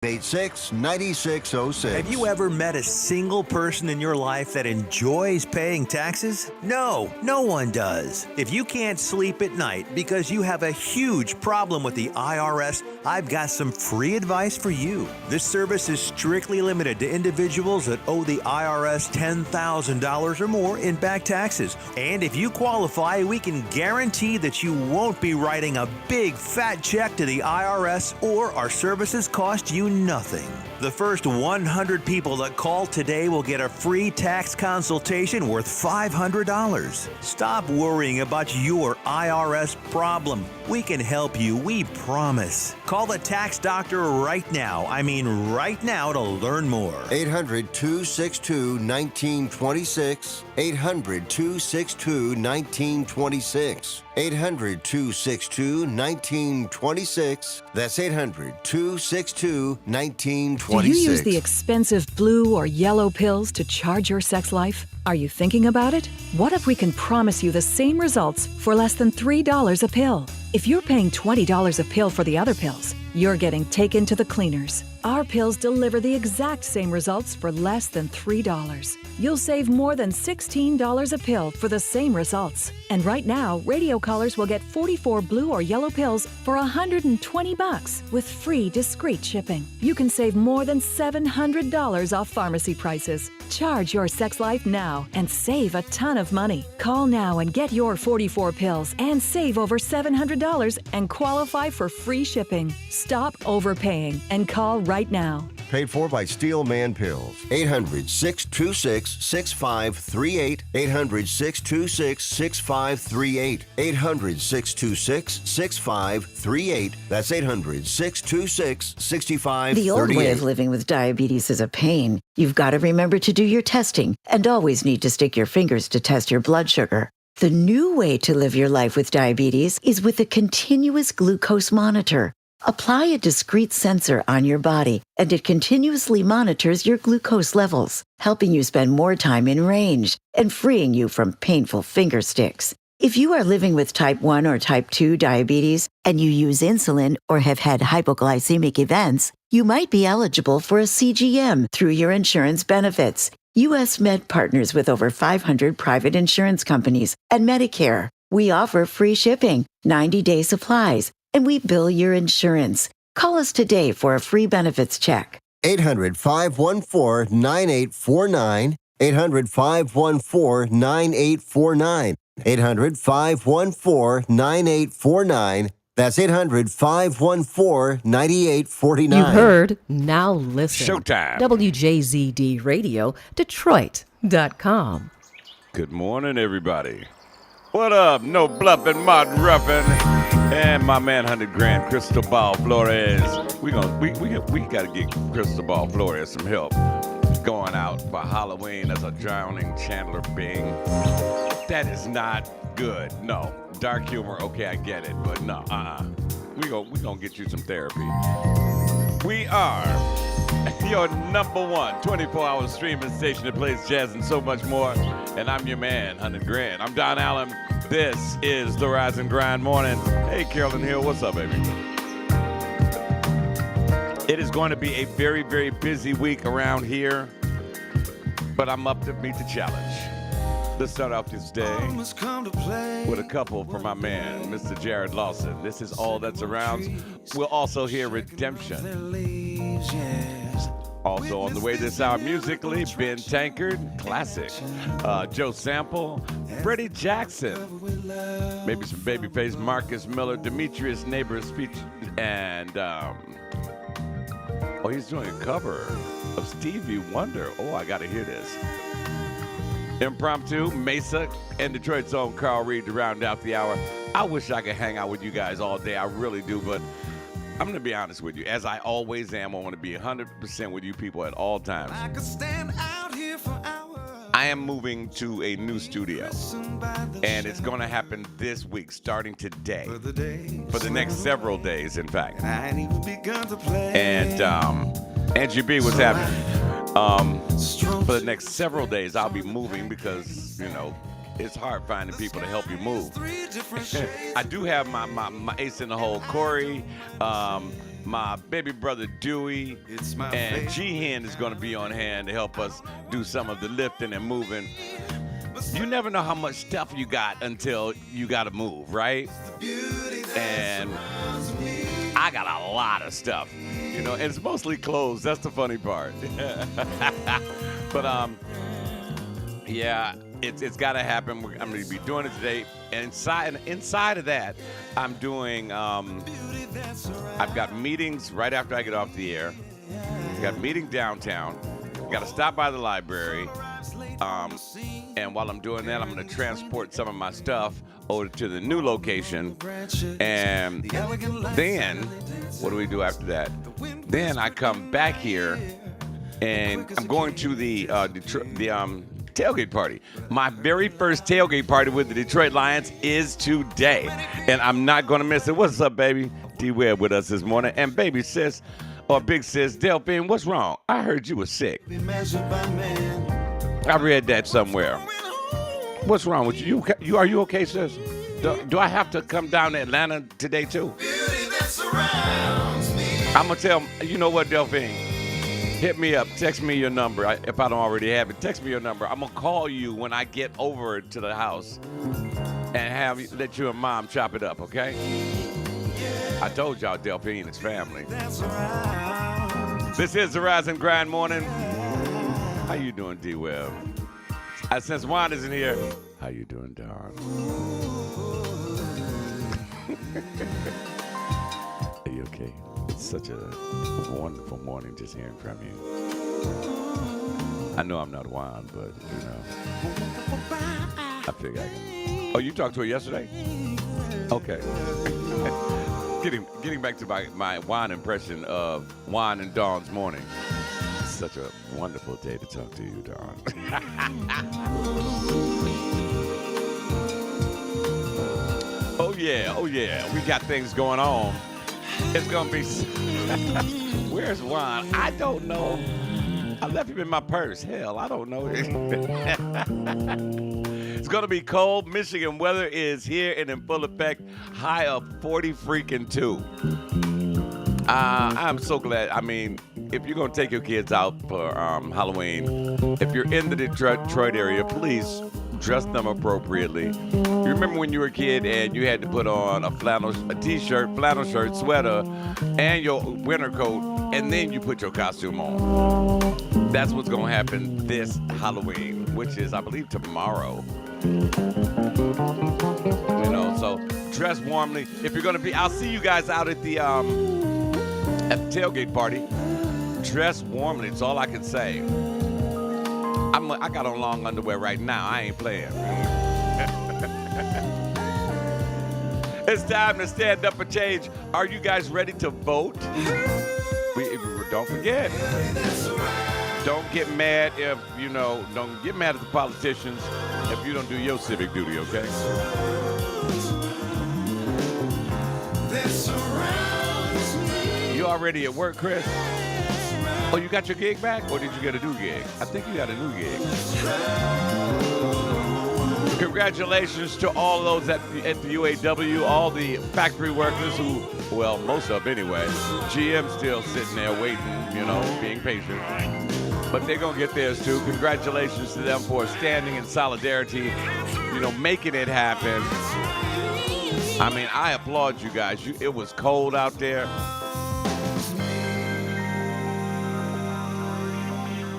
869606. Have you ever met a single person in your life that enjoys paying taxes? No, no one does. If you can't sleep at night because you have a huge problem with the IRS, I've got some free advice for you. This service is strictly limited to individuals that owe the IRS $10,000 or more in back taxes. And if you qualify, we can guarantee that you won't be writing a big fat check to the IRS, or our services cost you nothing. The first 100 people that call today will get a free tax consultation worth $500. Stop worrying about your IRS problem. We can help you, we promise. Call the tax doctor right now. I mean right now to learn more. 800-262-1926. 800-262-1926. 800-262-1926. That's 800-262-1926. Do you use the expensive blue or yellow pills to charge your sex life? Are you thinking about it? What if we can promise you the same results for less than $3 a pill? If you're paying $20 a pill for the other pills, you're getting taken to the cleaners. Our pills deliver the exact same results for less than $3. You'll save more than $16 a pill for the same results. And right now, radio callers will get 44 blue or yellow pills for $120 with free discreet shipping. You can save more than $700 off pharmacy prices. Charge your sex life now and save a ton of money. Call now and get your 44 pills and save over $700 and qualify for free shipping. Stop overpaying and call right now. Paid for by Steel Man Pills. 800-626-6538. 800-626-6538. 800-626-6538. That's 800-626-6538. The old way of living with diabetes is a pain. You've got to remember to do your testing and always need to stick your fingers to test your blood sugar. The new way to live your life with diabetes is with a continuous glucose monitor. Apply a discrete sensor on your body, and it continuously monitors your glucose levels, helping you spend more time in range and freeing you from painful finger sticks. If you are living with type 1 or type 2 diabetes and you use insulin or have had hypoglycemic events, you might be eligible for a CGM through your insurance benefits. U.S. Med partners with over 500 private insurance companies and Medicare. We offer free shipping, 90-day supplies, and we bill your insurance. Call us today for a free benefits check. 800-514-9849. 800-514-9849. 800-514-9849. That's 800-514-9849. You heard. Now listen. Showtime. WJZD Radio, Detroit.com. Good morning, everybody. What up? No bluffing, Martin Ruffin, and my man 100 Grand Crystal Ball Flores. We gotta get Crystal Ball Flores some help going out for Halloween as a drowning Chandler Bing. That is not good. No. Dark humor, okay, I get it, but no, we gonna get you some therapy. We are your number one 24-hour streaming station that plays jazz and so much more. And I'm your man, 100 Grand. I'm Don Allen. This is the Rise and Grind Morning. Hey, Carolyn Hill, what's up, baby? It is going to be a very, very busy week around here, but I'm up to meet the challenge. Let's start off this day with a couple for my man, Mr. Jared Lawson. This is All That Surrounds. We'll also hear Redemption. Also on the way this hour musically, Ben Tankard, classic. Joe Sample, Freddie Jackson. Maybe some Babyface, Marcus Miller, Demetrius Neighbors speech, and he's doing a cover of Stevie Wonder. Oh, I gotta hear this. Impromptu, Mesa, and Detroit's own Carl Reed to round out the hour. I wish I could hang out with you guys all day. I really do, but I'm going to be honest with you. As I always am, I want to be 100% with you people at all times. I am moving to a new studio, and it's going to happen this week, starting today, for the next several days, in fact. And Angie B, what's happening? For the next several days, I'll be moving because, it's hard finding people to help you move. I do have my ace in the hole, Corey, my baby brother Dewey, and G-Hen is going to be on hand to help us do some of the lifting and moving. You never know how much stuff you got until you got to move, right? And I got a lot of stuff, and it's mostly clothes. That's the funny part. But yeah, it's got to happen. I'm going to be doing it today. And inside of that, I'm doing. I've got meetings right after I get off the air. I've got a meeting downtown. I've got to stop by the library. And while I'm doing that, I'm going to transport some of my stuff over to the new location. And then, what do we do after that? Then I come back here, and I'm going to the tailgate party. My very first tailgate party with the Detroit Lions is today, and I'm not going to miss it. What's up, baby? D-Web with us this morning. And baby sis, or big sis, Delphine, what's wrong? I heard you were sick. I read that somewhere. What's wrong with you? Are you okay, sis? Do I have to come down to Atlanta today, too? I'm going to tell, you know what, Delphine? Hit me up. Text me your number. If I don't already have it, text me your number. I'm going to call you when I get over to the house and let you and Mom chop it up, okay? I told y'all Delphine is family. This is the Rise and Grind Morning. How you doing, D-Web? Since Juan isn't here, how you doing, Don? Are you okay? It's such a wonderful morning just hearing from you. I know I'm not Juan, but, I figure I can. Oh, you talked to her yesterday? Okay. Getting back to my Juan impression of Juan and Dawn's morning. It's such a wonderful day to talk to you, Dawn. Oh yeah. We got things going on. It's gonna be. Where's Juan? I don't know. I left him in my purse. Hell, I don't know. It's gonna be cold. Michigan weather is here and in full effect. High of 40-2. I'm so glad. I mean, if you're gonna take your kids out for Halloween, if you're in the Detroit area, please dress them appropriately. You remember when you were a kid and you had to put on a t-shirt, flannel shirt, sweater, and your winter coat, and then you put your costume on. That's what's gonna happen this Halloween, which is, I believe, tomorrow. So dress warmly. If you're gonna be, I'll see you guys out at the tailgate party. Dress warmly. It's all I can say. I got on long underwear right now. I ain't playing. It's time to stand up for change. Are you guys ready to vote? Don't forget. Don't get mad don't get mad at the politicians if you don't do your civic duty, okay? You already at work, Chris? Oh, you got your gig back, or did you get a new gig? I think you got a new gig. Congratulations to all those at the UAW, all the factory workers who, well, most of them anyway. GM's still sitting there waiting, being patient. But they're going to get theirs too. Congratulations to them for standing in solidarity, making it happen. I mean, I applaud you guys. It was cold out there.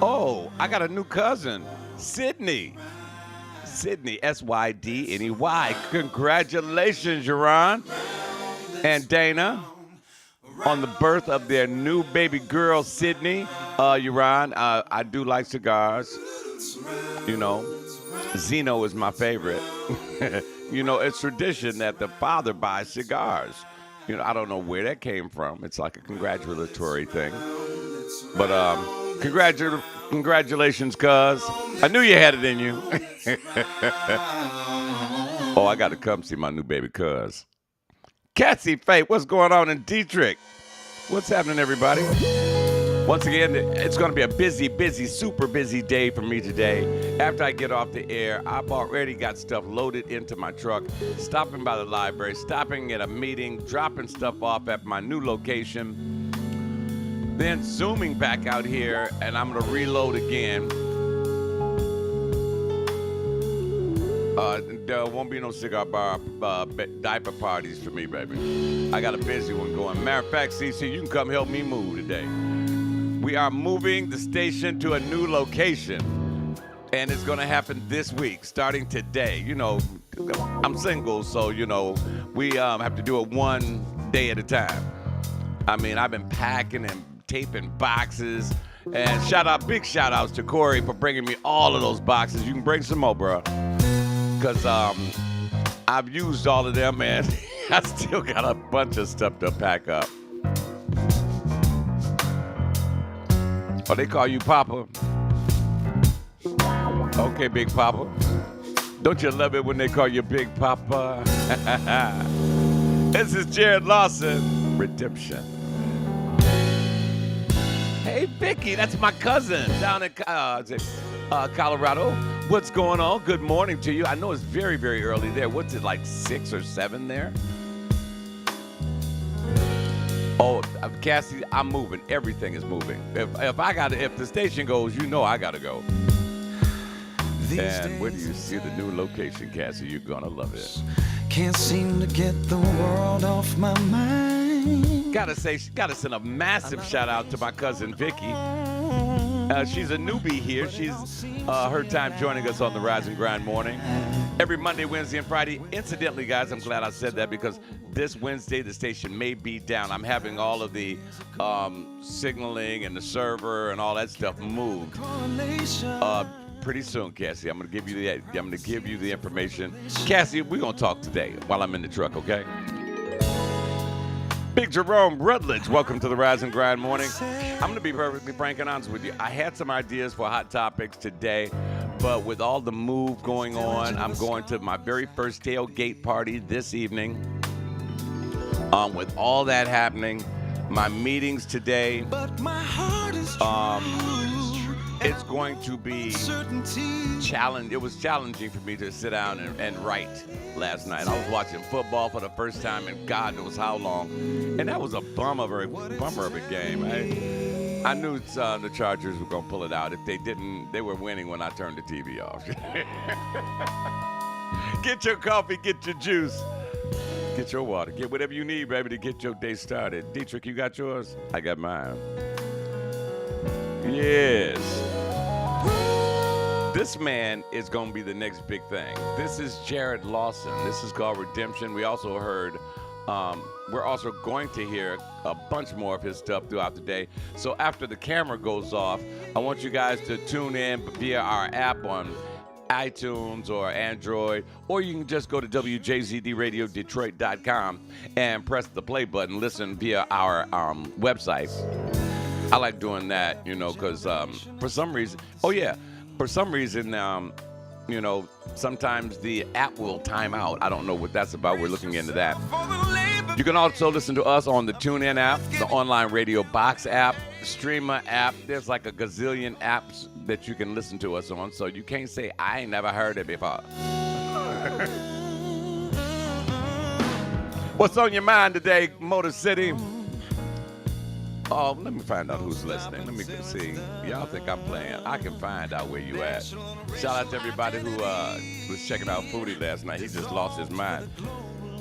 Oh, I got a new cousin, Sydney. Sydney, S-Y-D-N-E-Y. Congratulations, Yaron and Dana, on the birth of their new baby girl, Sydney. Yaron, I do like cigars. Zeno is my favorite. It's tradition that the father buys cigars. I don't know where that came from. It's like a congratulatory thing. But congratulations, cuz. I knew you had it in you. Oh, I got to come see my new baby cuz. Cassie Faith, what's going on in Dietrich? What's happening, everybody? Once again, it's going to be a busy, super busy day for me today. After I get off the air, I've already got stuff loaded into my truck, stopping by the library, stopping at a meeting, dropping stuff off at my new location. then zooming back out here, and I'm gonna reload again. There won't be no cigar bar diaper parties for me, baby. I got a busy one going. Matter of fact, CC, you can come help me move today. We are moving the station to a new location, and it's gonna happen this week, starting today. You know, I'm single, so you know we have to do it one day at a time. I mean, I've been packing and taping boxes, and big shout outs to Corey for bringing me all of those boxes. You can bring some more, bro. Because I've used all of them, and I still got a bunch of stuff to pack up. Oh, they call you Papa? Okay, Big Papa. Don't you love it when they call you Big Papa? This is Jared Lawson, Redemption. Hey, Vicky, that's my cousin down in Colorado. What's going on? Good morning to you. I know it's very, very early there. What's it, like 6 or 7 there? Oh, Cassie, I'm moving. Everything is moving. If the station goes, you know I gotta go. And when you see the new location, Cassie, you're gonna love it. Can't seem to get the world off my mind. Gotta send a massive shout out to my cousin Vicky. She's a newbie here. She's her time joining us on the Rise and Grind morning. Every Monday, Wednesday, and Friday. Incidentally, guys, I'm glad I said that because this Wednesday the station may be down. I'm having all of the signaling and the server and all that stuff moved. Pretty soon, Cassie. I'm gonna give you the information. Cassie, we're gonna talk today while I'm in the truck, okay? Big Jerome Rutledge, welcome to the Rise and Grind morning. I'm going to be perfectly frank and honest with you. I had some ideas for hot topics today, but with all the move going on, I'm going to my very first tailgate party this evening. With all that happening, my meetings today, it's going to be challenging. It was challenging for me to sit down and write last night. I was watching football for the first time in God knows how long, and that was a bummer of a game. I knew the Chargers were going to pull it out. If they didn't, they were winning when I turned the TV off. Get your coffee, get your juice, get your water, get whatever you need, baby, to get your day started. Dietrich, you got yours? I got mine. Yes. This man is going to be the next big thing. This is Jared Lawson. This is called Redemption. We also heard, we're also going to hear a bunch more of his stuff throughout the day. So after the camera goes off, I want you guys to tune in via our app on iTunes or Android, or you can just go to WJZDRadioDetroit.com and press the play button, listen via our website. I like doing that, you know, because for some reason, you know, sometimes the app will time out. I don't know what that's about. We're looking into that. You can also listen to us on the TuneIn app, the online radio box app, Streamer app. There's like a gazillion apps that you can listen to us on, so you can't say, I ain't never heard it before. What's on your mind today, Motor City? Oh, let me find out who's listening. Let me see. Y'all think I'm playing? I can find out where you at. Shout out to everybody who was checking out Foodie last night. He just lost his mind.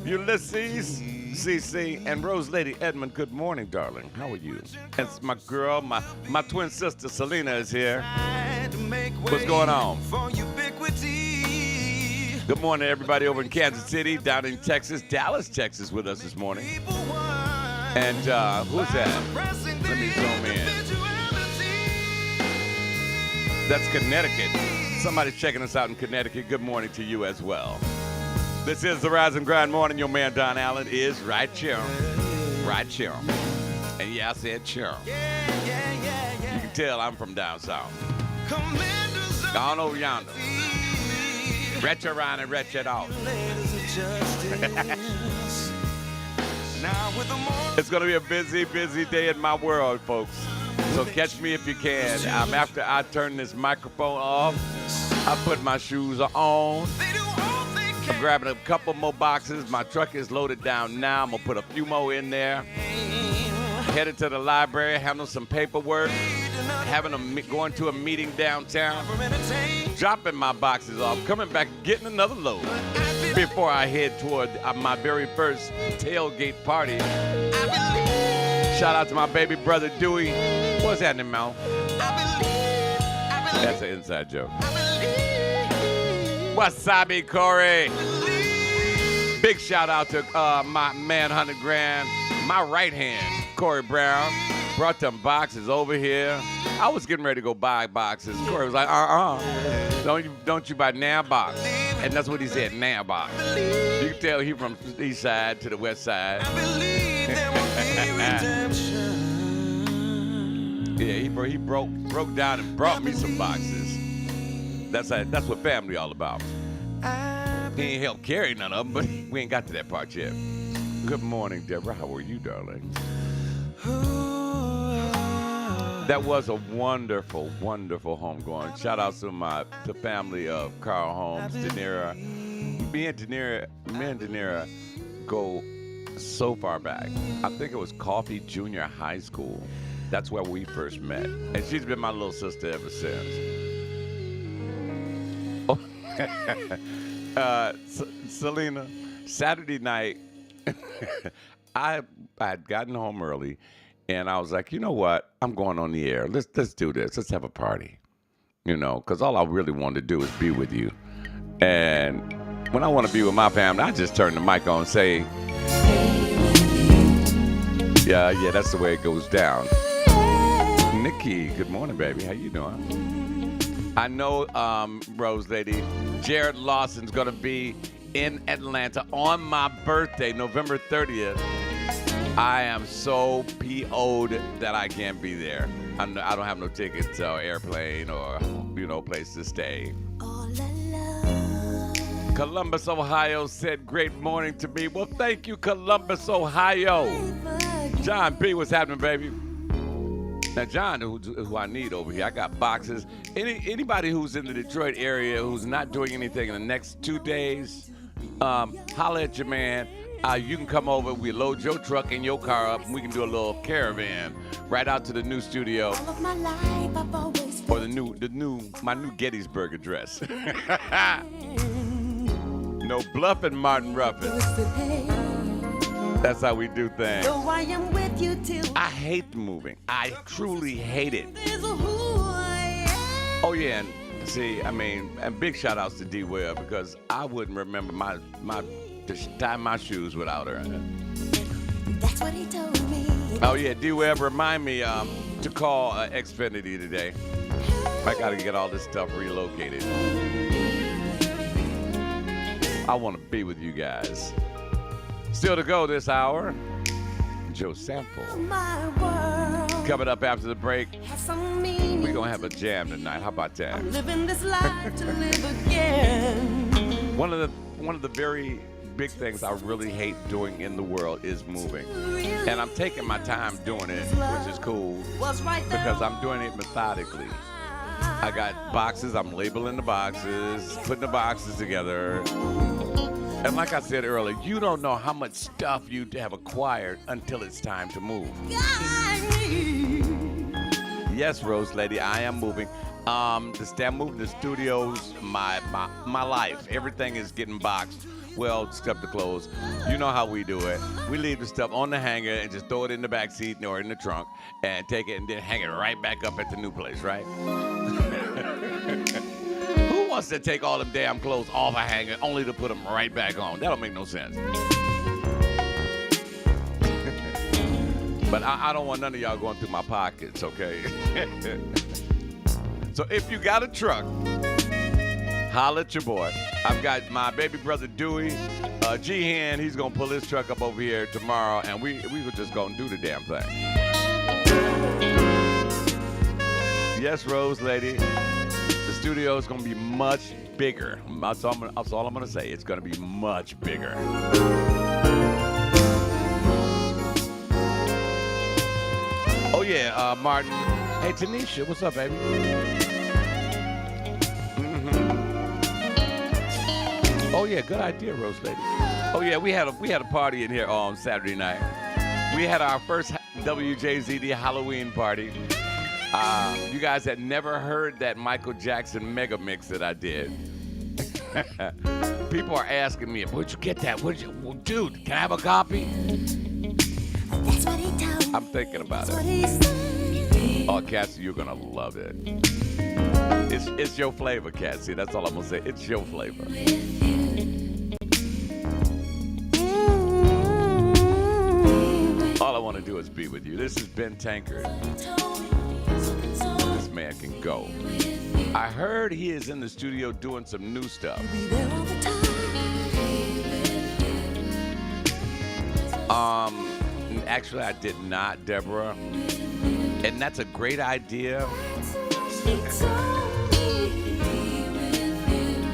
Ulysses, CC, and Rose Lady Edmond, good morning, darling. How are you? And my girl, my twin sister, Selena, is here. What's going on? Good morning, everybody over in Kansas City, down in Texas, Dallas, Texas, with us this morning. And who's that? Let me zoom in. That's Connecticut. Somebody's checking us out in Connecticut. Good morning to you as well. This is the Rise and Grind morning. Your man Don Allen is right here. Right here. And yeah, I said cheer. You can tell I'm from down south. Gone over yonder. Retch around and retch it off. It's going to be a busy, busy day in my world, folks. So catch me if you can. After I turn this microphone off, I put my shoes on. I'm grabbing a couple more boxes. My truck is loaded down now. I'm going to put a few more in there. Headed to the library, handling some paperwork, going to a meeting downtown, dropping my boxes off, coming back, getting another load before I head toward my very first tailgate party. Shout out to my baby brother Dewey. What's happening, Mel? That's an inside joke. Wasabi Corey. Big shout out to my man 100 Grand, my right hand, Corey Brown. Brought them boxes over here. I was getting ready to go buy boxes. Corey was like, don't you buy now box. And that's what he said, now box. You can tell he from the east side to the west side. Yeah, he broke down and brought me some boxes. That's what family all about. He ain't helped carry none of them, but we ain't got to that part yet. Good morning, Deborah. How are you, darling? That was a wonderful, wonderful homegoing. Shout out to the family of Carl Holmes, Danira. Me and Danira go so far back. I think it was Coffee Junior High School. That's where we first met. And she's been my little sister ever since. Selena, Saturday night, I had gotten home early, and I was like, you know what? I'm going on the air. Let's do this. Let's have a party. You know, because all I really wanted to do is be with you. And when I want to be with my family, I just turn the mic on and say, yeah, that's the way it goes down. Nikki, good morning, baby. How you doing? I know, Rose Lady, Jared Lawson's going to be in Atlanta on my birthday, November 30th. I am so PO'd that I can't be there. I don't have no tickets or airplane or, place to stay. Columbus, Ohio said great morning to me. Well, thank you, Columbus, Ohio. John B, what's happening, baby? Now, John, who I need over here, I got boxes. Anybody who's in the Detroit area who's not doing anything in the next 2 days, holla at your man. You can come over. We load your truck and your car up, and we can do a little caravan right out to the new studio, or my new Gettysburg Address. No bluffing, Martin Ruffin. That's how we do things. I hate moving. I truly hate it. Oh yeah, and see, and big shout outs to D Webb, because I wouldn't remember to tie my shoes without her. That's what he told me. Oh yeah, D Webb, remind me to call Xfinity today. I gotta get all this stuff relocated. I want to be with you guys. Still to go this hour, Joe Sample. Coming up after the break, we're going to have a jam tonight. How about that? I'm living this life to live again. One of the very big things I really hate doing in the world is moving. And I'm taking my time doing it, which is cool, because I'm doing it methodically. I got boxes, I'm labeling the boxes, putting the boxes together. And like I said earlier, you don't know how much stuff you have acquired until it's time to move. Yes, Rose Lady, I am moving. I'm moving the studios, my life. Everything is getting boxed. Well, except the clothes. You know how we do it. We leave the stuff on the hanger and just throw it in the back seat or in the trunk and take it and then hang it right back up at the new place, right? Who wants to take all them damn clothes off a hanger only to put them right back on? That don't make no sense. But I don't want none of y'all going through my pockets, okay? So if you got a truck, holla at your boy. I've got my baby brother Dewey, G-Hen. He's gonna pull his truck up over here tomorrow, and we were just gonna do the damn thing. Yes, Rose Lady. The studio is gonna be much bigger. That's all I'm gonna say. It's gonna be much bigger. Oh yeah, Martin. Hey, Tanisha, what's up, baby? Oh yeah, good idea, Rose Lady. Oh yeah, we had a party in here on Saturday night. We had our first WJZD Halloween party. You guys had never heard that Michael Jackson mega mix that I did. People are asking me, where'd you get that? Well, dude, can I have a copy? I'm thinking about it. Oh, Cassie, you're gonna love it. It's your flavor, Cassie. That's all I'm gonna say. It's your flavor. All I want to do is be with you. This is Ben Tankard. This man can go. I heard he is in the studio doing some new stuff. Actually, I did not, Deborah. And that's a great idea.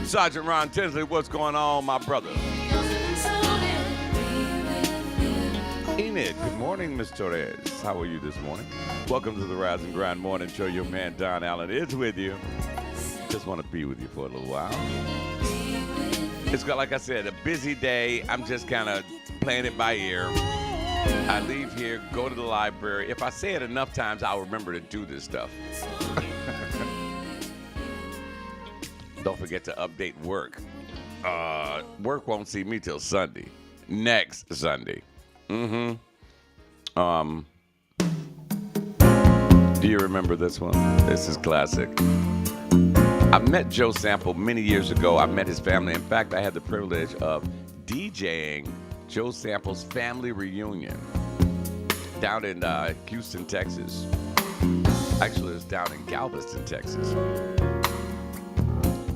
Sergeant Ron Tinsley, what's going on, my brother? Enid, good morning, Miss Torres. How are you this morning? Welcome to the Rise and Grind Morning Show. Your man, Don Allen, is with you. Just want to be with you for a little while. It's got, like I said, a busy day. I'm just kind of playing it by ear. I leave here, go to the library. If I say it enough times, I'll remember to do this stuff. Don't forget to update work. Work won't see me till Sunday. Next Sunday. Do you remember this one? This is classic. I met Joe Sample many years ago. I met his family. In fact, I had the privilege of DJing Joe Sample's family reunion down in Houston, Texas. Actually, it's down in Galveston, Texas.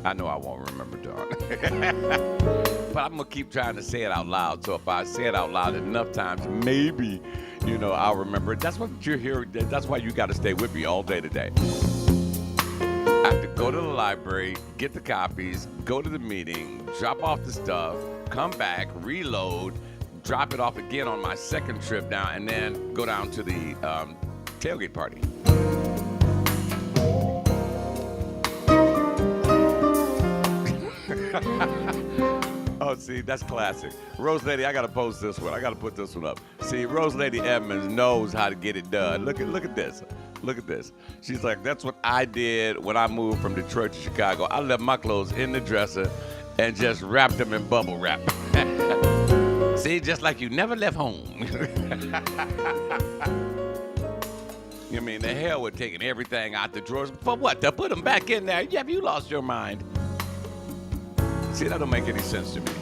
I know I won't remember, Dawn. But I'm going to keep trying to say it out loud. So if I say it out loud enough times, maybe, I'll remember it. That's what you're here. That's why you got to stay with me all day today. I have to go to the library, get the copies, go to the meeting, drop off the stuff, come back, reload, drop it off again on my second trip down, and then go down to the tailgate party. Oh, see, that's classic. Rose Lady, I got to post this one. I got to put this one up. See, Rose Lady Edmonds knows how to get it done. Look at this. Look at this. She's like, that's what I did when I moved from Detroit to Chicago. I left my clothes in the dresser and just wrapped them in bubble wrap. See, just like you never left home. You mean, the hell with taking everything out the drawers. For what? To put them back in there? Have you lost your mind? See, that don't make any sense to me.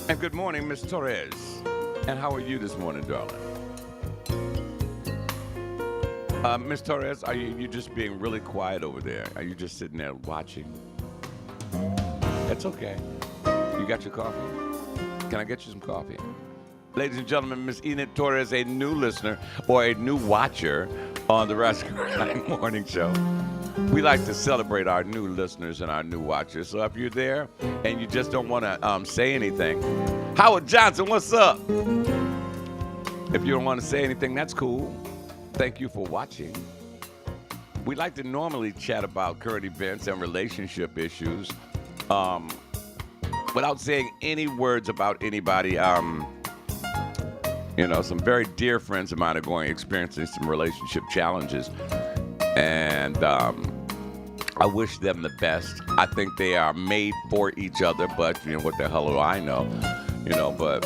And good morning, Miss Torres. And how are you this morning, darling? Miss Torres, are you just being really quiet over there? Are you just sitting there watching? That's okay. You got your coffee? Can I get you some coffee? Ladies and gentlemen, Miss Enid Torres, a new listener or a new watcher on the Rise and Grind Morning Show. We like to celebrate our new listeners and our new watchers. So if you're there and you just don't want to say anything, Howard Johnson, what's up? If you don't want to say anything, that's cool. Thank you for watching. We like to normally chat about current events and relationship issues without saying any words about anybody. Some very dear friends of mine are experiencing some relationship challenges. And I wish them the best. I think they are made for each other, but what the hell do I know? But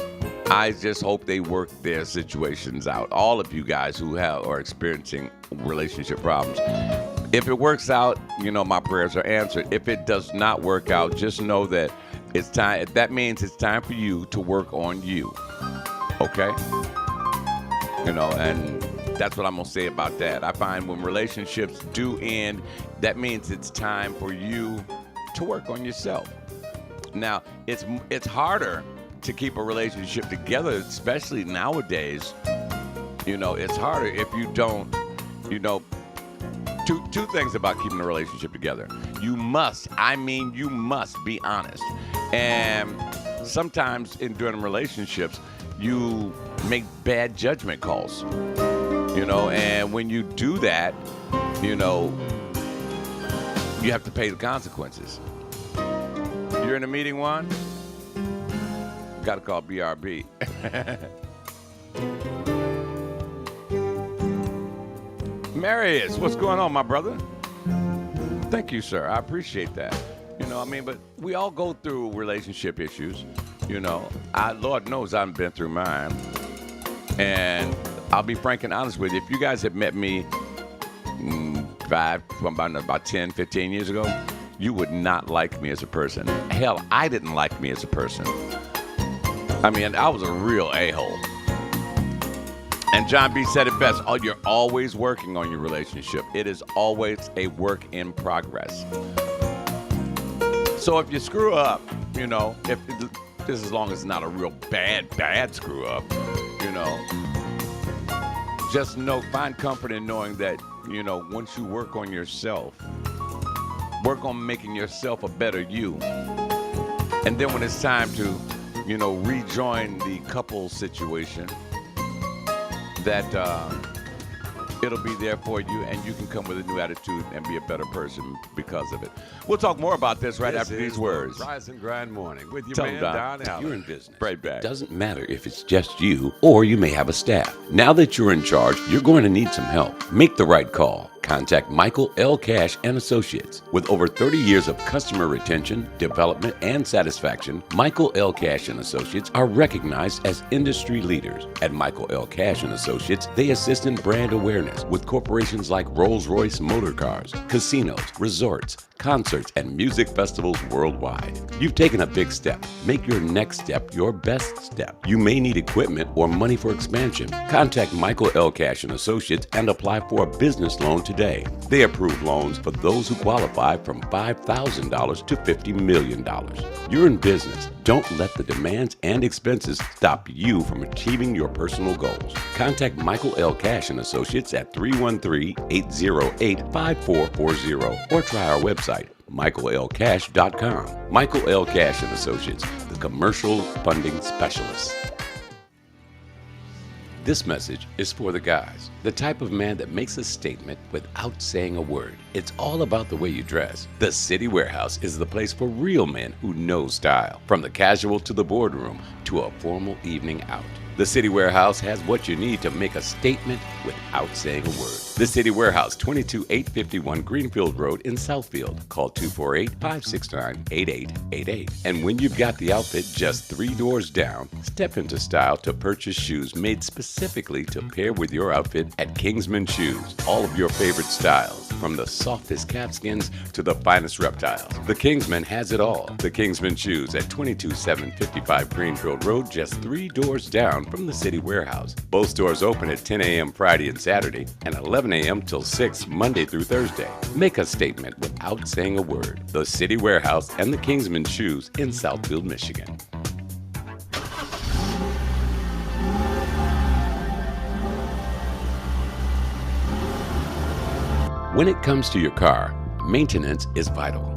I just hope they work their situations out. All of you guys who are experiencing relationship problems. If it works out, my prayers are answered. If it does not work out, just know that it's time. That means it's time for you to work on you. Okay? And that's what I'm going to say about that. I find when relationships do end, that means it's time for you to work on yourself. Now, it's harder to keep a relationship together, especially nowadays. It's harder if you don't, two things about keeping a relationship together. You must be honest. And sometimes during relationships, you make bad judgment calls. And when you do that, you have to pay the consequences. You're in a meeting, Juan? Got to call BRB. Marius, what's going on, my brother? Thank you, sir. I appreciate that. But we all go through relationship issues. Lord knows I've been through mine. And I'll be frank and honest with you. If you guys have met me about 10, 15 years ago, you would not like me as a person. Hell, I didn't like me as a person. I was a real a-hole. And John B. said it best. Oh, you're always working on your relationship. It is always a work in progress. So if you screw up, if just as long as it's not a real bad screw up, just find comfort in knowing that, once you work on yourself, work on making yourself a better you. And then when it's time to, rejoin the couple situation, that it'll be there for you, and you can come with a new attitude and be a better person because of it. We'll talk more about this after these words. Rise and Grind Morning with your Tell man, him, Don. Don Allen. You're in business. Right back. Doesn't matter if it's just you or you may have a staff. Now that you're in charge, you're going to need some help. Make the right call. Contact Michael L. Cash and Associates. With over 30 years of customer retention, development, and satisfaction, Michael L. Cash and Associates are recognized as industry leaders. At Michael L. Cash and Associates, they assist in brand awareness with corporations like Rolls-Royce Motor Cars, casinos, resorts, concerts, and music festivals worldwide. You've taken a big step. Make your next step your best step. You may need equipment or money for expansion. Contact Michael L. Cash and Associates and apply for a business loan today. They approve loans for those who qualify from $5,000 to $50 million. You're in business. Don't let the demands and expenses stop you from achieving your personal goals. Contact Michael L. Cash and Associates at 313-808-5440 or try our website, michaellcash.com. Michael L. Cash and Associates, the commercial funding specialists. This message is for the guys, the type of man that makes a statement without saying a word. It's all about the way you dress. The City Warehouse is the place for real men who know style, from the casual to the boardroom to a formal evening out. The City Warehouse has what you need to make a statement without saying a word. The City Warehouse, 22851 Greenfield Road in Southfield. Call 248-569-8888. And when you've got the outfit just 3 doors down, step into style to purchase shoes made specifically to pair with your outfit at Kingsman Shoes. All of your favorite styles, from the softest calfskins to the finest reptiles. The Kingsman has it all. The Kingsman Shoes at 22755 Greenfield Road, just 3 doors down from the City Warehouse. Both stores open at 10 a.m. Friday and Saturday and 11 a.m. till 6 Monday through Thursday. Make a statement without saying a word. The City Warehouse and the Kingsman Shoes in Southfield, Michigan. When it comes to your car, maintenance is vital.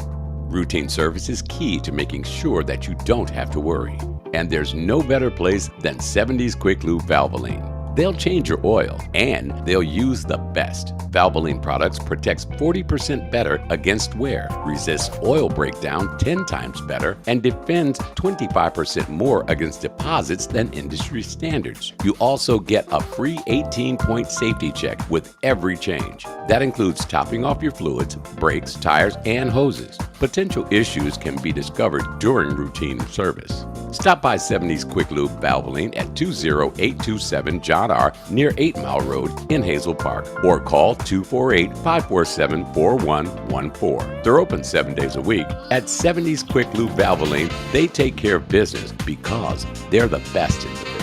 Routine service is key to making sure that you don't have to worry. And there's no better place than 70s Quick Lube Valvoline. They'll change your oil, and they'll use the best. Valvoline products protects 40% better against wear, resists oil breakdown 10 times better, and defends 25% more against deposits than industry standards. You also get a free 18-point safety check with every change. That includes topping off your fluids, brakes, tires, and hoses. Potential issues can be discovered during routine service. Stop by 70's Quick Lube Valvoline at 20827 John R. near 8 Mile Road in Hazel Park, or call 248-547-4114. They're open 7 days a week. At 70's Quick Lube Valvoline, they take care of business because they're the best in the business.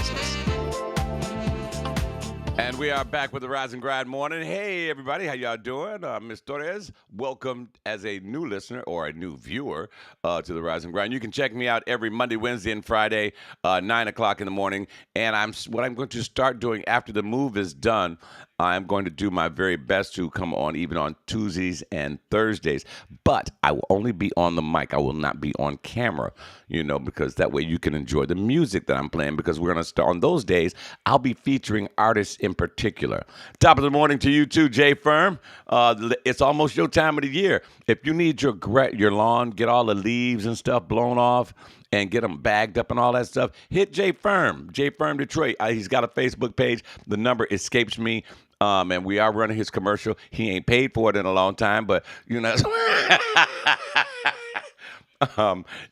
And we are back with the Rise and Grind Morning. Hey, everybody. How y'all doing? Ms. Torres, welcome as a new listener or a new viewer to the Rise and Grind. You can check me out every Monday, Wednesday, and Friday, 9 o'clock in the morning. And what I'm going to start doing after the move is done, I'm going to do my very best to come on even on Tuesdays and Thursdays. But I will only be on the mic. I will not be on camera, because that way you can enjoy the music that I'm playing, because we're going to start on those days. I'll be featuring artists in particular. Top of the morning to you too, Jay Firm. It's almost your time of the year. If you need your lawn, get all the leaves and stuff blown off, and get them bagged up and all that stuff, hit J Firm Detroit. He's got a Facebook page. The number escapes me. And we are running his commercial. He ain't paid for it in a long time, but you know,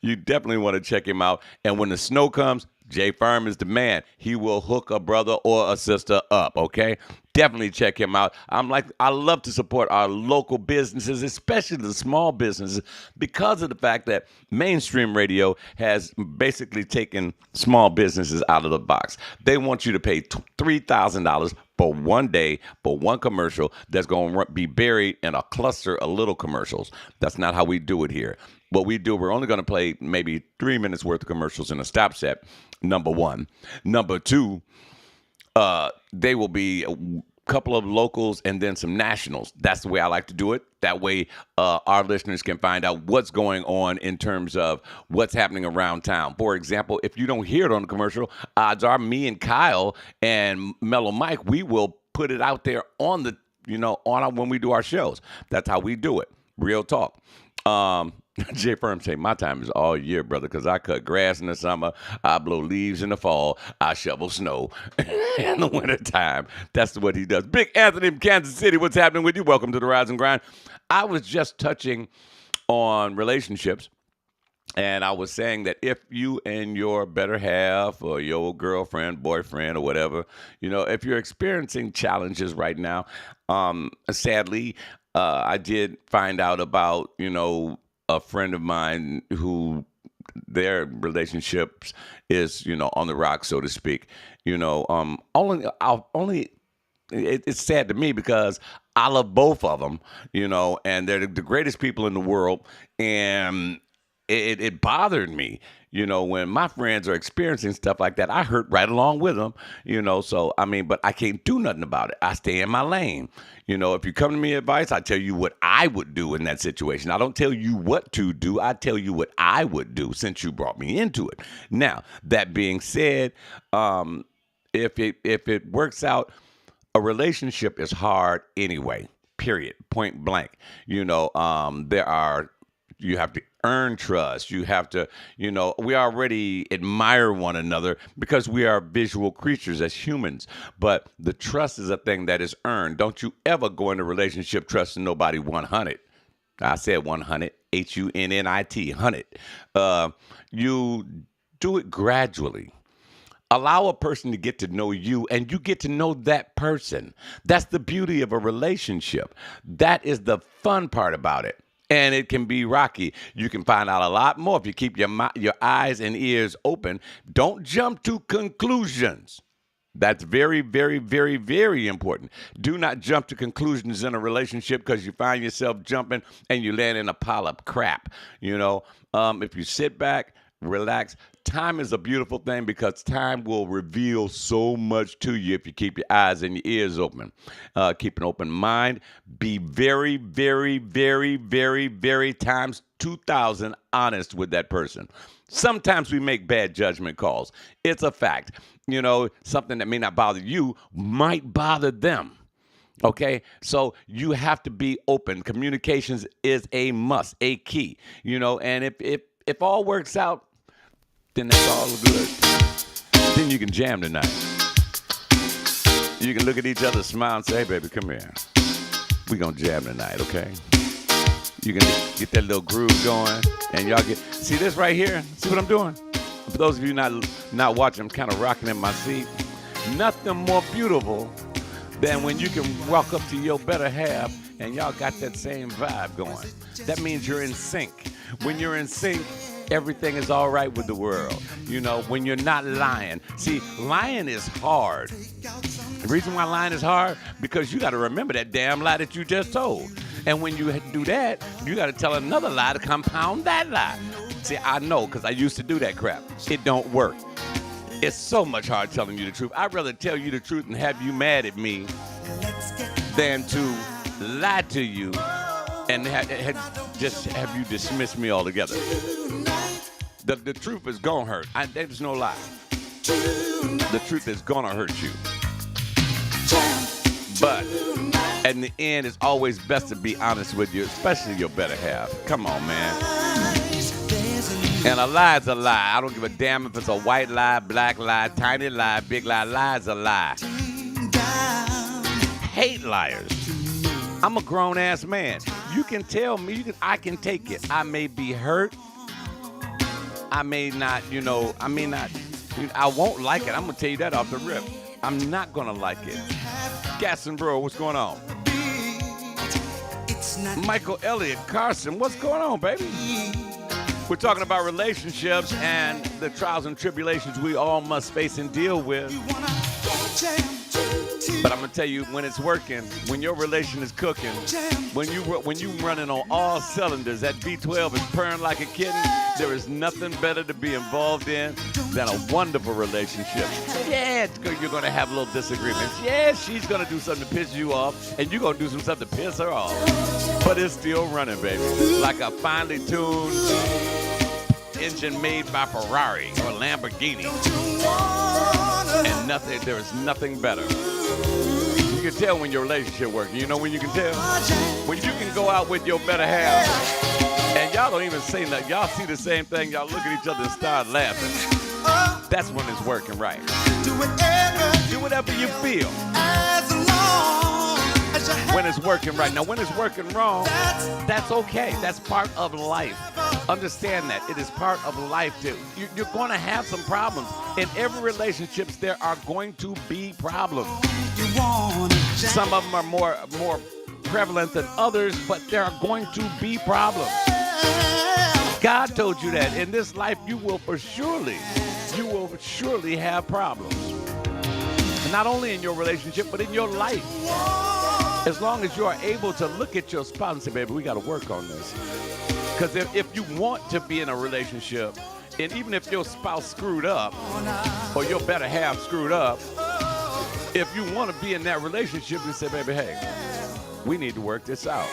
you definitely want to check him out. And when the snow comes, J Firm is the man. He will hook a brother or a sister up, okay? Definitely check him out. I love to support our local businesses, especially the small businesses, because of the fact that mainstream radio has basically taken small businesses out of the box. They want you to pay $3,000 for one day for one commercial that's going to be buried in a cluster of little commercials. That's not how we do it here. What we do, we're only going to play maybe 3 minutes worth of commercials in a stop set, number one. Number two, they will be a couple of locals and then some nationals. That's the way I like to do it. That way our listeners can find out what's going on in terms of what's happening around town. For example, if you don't hear it on the commercial, odds are me and Kyle and Mellow Mike, we will put it out there on the, when we do our shows. That's how we do it. Real talk. J Firm say my time is all year, brother, because I cut grass in the summer, I blow leaves in the fall, I shovel snow in the wintertime. That's what he does. Big Anthony from Kansas City, what's happening with you? Welcome to the Rise and Grind. I was just touching on relationships, and I was saying that if you and your better half or your girlfriend, boyfriend, or whatever, if you're experiencing challenges right now, sadly, I did find out about, a friend of mine who their relationships is, on the rock, so to speak. It's sad to me because I love both of them, and they're the greatest people in the world. And it bothered me, when my friends are experiencing stuff like that. I hurt right along with them, but I can't do nothing about it. I stay in my lane. If you come to me advice, I tell you what I would do in that situation. I don't tell you what to do. I tell you what I would do since you brought me into it. Now, that being said, if it works out, a relationship is hard anyway, period, point blank. You have to earn trust. You have to, we already admire one another because we are visual creatures as humans. But the trust is a thing that is earned. Don't you ever go into a relationship trusting nobody 100. I said 100, HUNNIT, 100. You do it gradually. Allow a person to get to know you, and you get to know that person. That's the beauty of a relationship. That is the fun part about it. And it can be rocky. You can find out a lot more if you keep your eyes and ears open. Don't jump to conclusions. That's very, very, very, very important. Do not jump to conclusions in a relationship because you find yourself jumping and you land in a pile of crap. If you sit back, relax. Time is a beautiful thing because time will reveal so much to you if you keep your eyes and your ears open. Keep an open mind. Be very, very, very, very, very times 2,000 honest with that person. Sometimes we make bad judgment calls. It's a fact. Something that may not bother you might bother them. Okay, so you have to be open. Communications is a must, a key. And if all works out, then that's all good. Then you can jam tonight. You can look at each other, smile, and say, hey, baby, come here. We gonna jam tonight, okay? You can get that little groove going, and y'all see this right here? See what I'm doing? For those of you not watching, I'm kind of rocking in my seat. Nothing more beautiful than when you can walk up to your better half, and y'all got that same vibe going. That means you're in sync. When you're in sync, everything is all right with the world. When you're not lying. See, lying is hard. The reason why lying is hard, because you got to remember that damn lie that you just told. And when you do that, you got to tell another lie to compound that lie. See, I know, because I used to do that crap. It don't work. It's so much hard telling you the truth. I'd rather tell you the truth and have you mad at me than to lie to you and just have you dismiss me altogether. The truth is gonna hurt. There's no lie. The truth is gonna hurt you. But in the end, it's always best to be honest with you, especially your better half. Come on, man. And a lie's a lie. I don't give a damn if it's a white lie, black lie, tiny lie, big lie. Lie's a lie. Hate liars. I'm a grown-ass man. You can tell me, I can take it. I may be hurt. I may not, I won't like it. I'm going to tell you that off the rip. I'm not going to like it. Gaston Brewer, what's going on? Michael Elliott Carson, what's going on, baby? We're talking about relationships and the trials and tribulations we all must face and deal with. But I'm gonna tell you, when it's working, when your relation is cooking, when you running on all cylinders, that B12 is purring like a kitten. There is nothing better to be involved in than a wonderful relationship. Yeah, you're gonna have little disagreements. Yeah, she's gonna do something to piss you off, and you're gonna do some stuff to piss her off. But it's still running, baby, like a finely tuned engine made by Ferrari or Lamborghini. And there is nothing better. You can tell when your relationship works. You know when you can tell? When you can go out with your better half and y'all don't even say nothing. Y'all see the same thing. Y'all look at each other and start laughing. That's when it's working right. Do whatever you feel. When it's working right. Now, when it's working wrong, that's okay. That's part of life. Understand that. It is part of life, too. You're going to have some problems. In every relationship, there are going to be problems. Some of them are more prevalent than others, but there are going to be problems. God told you that in this life you will surely have problems. And not only in your relationship, but in your life. As long as you are able to look at your spouse and say, baby, we got to work on this. Because if you want to be in a relationship, and even if your spouse screwed up, or your better half screwed up, if you want to be in that relationship, you say, baby, hey, we need to work this out.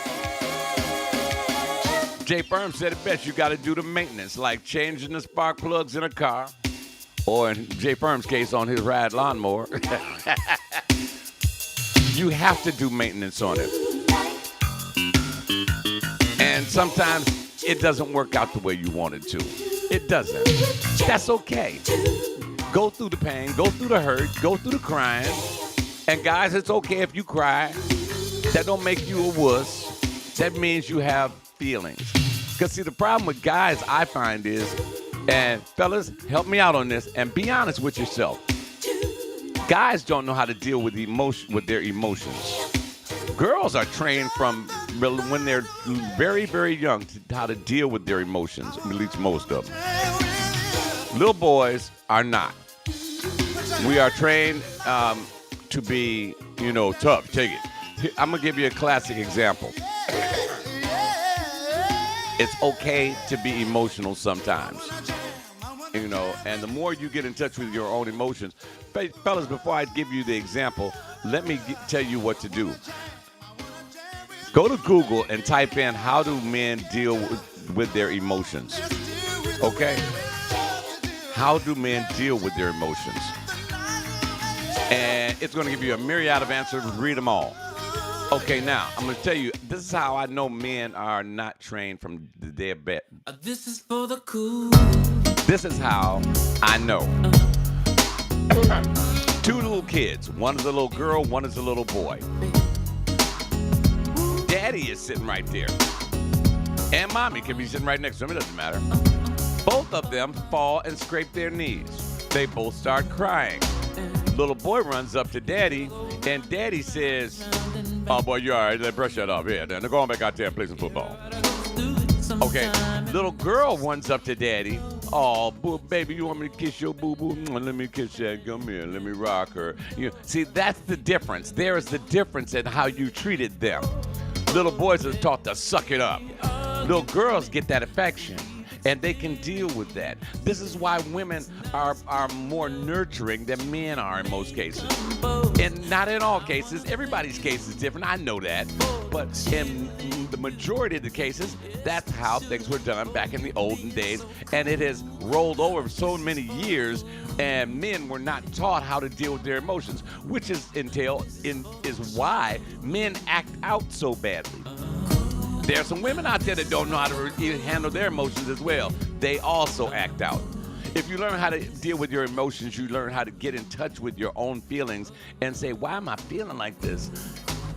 Jay Firm said it best, you got to do the maintenance, like changing the spark plugs in a car, or in Jay Firm's case, on his ride lawnmower. You have to do maintenance on it. And sometimes it doesn't work out the way you want it to. It doesn't. That's okay. Go through the pain, go through the hurt, go through the crying. And guys, it's okay if you cry. That don't make you a wuss. That means you have feelings. Because see, the problem with guys, I find is, and fellas, help me out on this, and be honest with yourself. Guys don't know how to deal with their emotions. Girls are trained from when they're very, very young to how to deal with their emotions, at least most of them. Little boys are not. We are trained to be, tough. Take it. I'm going to give you a classic example. It's okay to be emotional sometimes. And the more you get in touch with your own emotions, fellas, before I give you the example, let me tell you what to do. Go to Google and type in, how do men deal with their emotions? Okay? How do men deal with their emotions? And it's going to give you a myriad of answers. Read them all. Okay, now, I'm going to tell you, this is how I know men are not trained from their bed. This is for the cool. This is how I know. Two little kids. One is a little girl, one is a little boy. Daddy is sitting right there. And mommy can be sitting right next to him. It doesn't matter. Both of them fall and scrape their knees. They both start crying. Little boy runs up to daddy, and daddy says, oh, boy, you're all right. Let's brush that off. Here, then go on back out there and play some football. Okay, little girl runs up to daddy. Oh, baby, you want me to kiss your boo-boo? Let me kiss that. Come here. Let me rock her. See, that's the difference. There is the difference in how you treated them. Little boys are taught to suck it up. Little girls get that affection, and they can deal with that. This is why women are more nurturing than men are in most cases. And not in all cases. Everybody's case is different. I know that. But in the majority of the cases, that's how things were done back in the olden days. And it has rolled over for so many years, and men were not taught how to deal with their emotions, which is why men act out so badly. There are some women out there that don't know how to handle their emotions as well. they also act out. If you learn how to deal with your emotions, you learn how to get in touch with your own feelings and say, why am I feeling like this?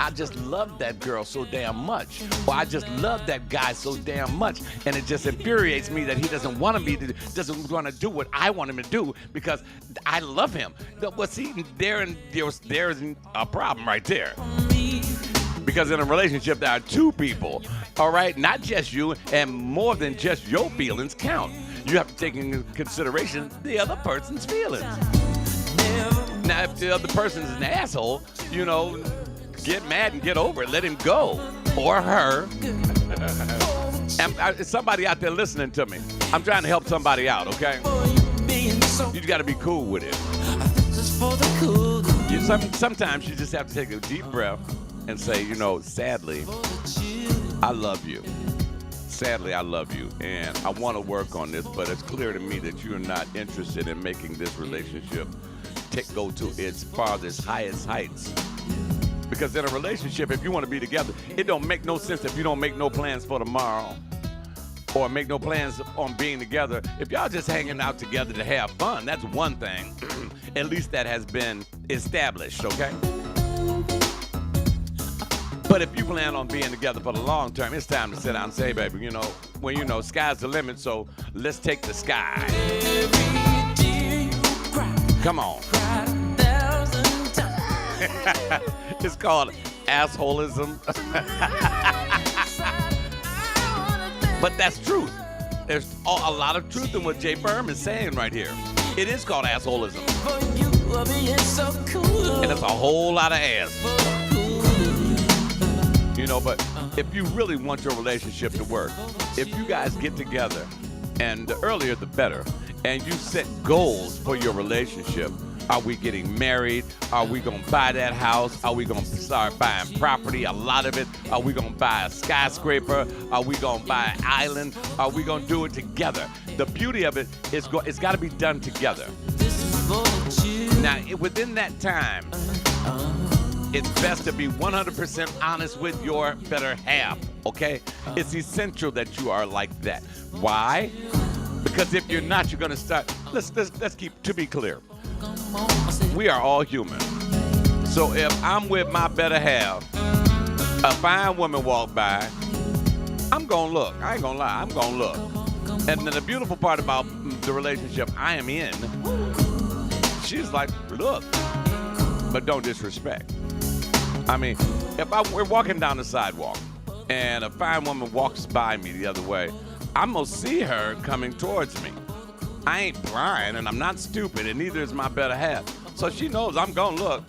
I just love that girl so damn much. Or I just love that guy so damn much. And it just infuriates me that he doesn't want to do what I want him to do because I love him. Well, see, there's a problem right there. Because in a relationship, there are two people, all right? Not just you, and more than just your feelings count. You have to take into consideration the other person's feelings. Now, if the other person is an asshole, get mad and get over it. Let him go. Or her. And somebody out there listening to me. I'm trying to help somebody out, okay? You got to be cool with it. Sometimes you just have to take a deep breath and say, sadly, I love you. Sadly, I love you, and I want to work on this, but it's clear to me that you're not interested in making this relationship go to its farthest, highest heights. Because in a relationship, if you want to be together, it don't make no sense if you don't make no plans for tomorrow or make no plans on being together. If y'all just hanging out together to have fun, that's one thing. At least that has been established, okay? But if you plan on being together for the long term, it's time to sit down and say, baby, sky's the limit, so let's take the sky. Come on. It's called assholism. But that's truth. There's a lot of truth in what Jay Firm is saying right here. It is called assholism. And it's a whole lot of ass. But if you really want your relationship to work, if you guys get together, and the earlier the better, and you set goals for your relationship, are we getting married? Are we going to buy that house? Are we going to start buying property, a lot of it? Are we going to buy a skyscraper? Are we going to buy an island? Are we going to do it together? The beauty of it is it's got to be done together. Now, within that time, it's best to be 100% honest with your better half, okay? It's essential that you are like that. Why? Because if you're not, you're going to start. Let's to be clear. We are all human. So if I'm with my better half, a fine woman walk by, I'm going to look. I ain't going to lie. I'm going to look. And then the beautiful part about the relationship I am in, she's like, look, but don't disrespect. I mean, if we're walking down the sidewalk and a fine woman walks by me the other way, I'm going to see her coming towards me. I ain't blind and I'm not stupid, and neither is my better half. So she knows I'm going to look.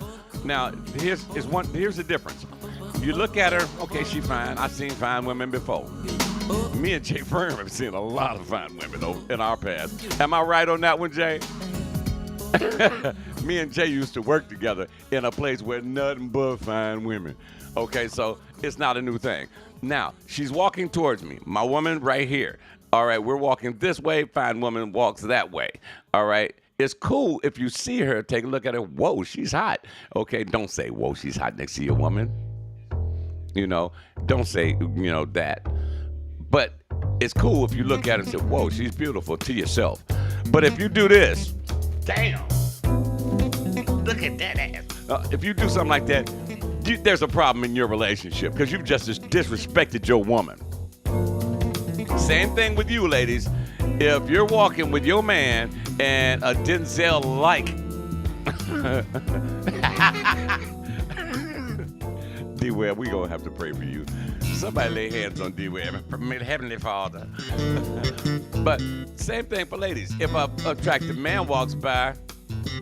Now, here's the difference. You look at her, okay, she fine. I've seen fine women before. Me and Jay Firm have seen a lot of fine women in our past. Am I right on that one, Jay? Me and Jay used to work together in a place where nothing but fine women. Okay, so it's not a new thing. Now, she's walking towards me. My woman right here. All right, we're walking this way. Fine woman walks that way. All right. It's cool if you see her, take a look at her. Whoa, she's hot. Okay, don't say, whoa, she's hot next to your woman. Don't say, that. But it's cool if you look at her and say, whoa, she's beautiful to yourself. But if you do this, damn, look at that ass. If you do something like that, there's a problem in your relationship because you've just disrespected your woman. Same thing with you, ladies. If you're walking with your man and a Denzel-like D-Web, we gonna have to pray for you. Somebody lay hands on D-Web. Heavenly Father. But same thing for ladies. If an attractive man walks by,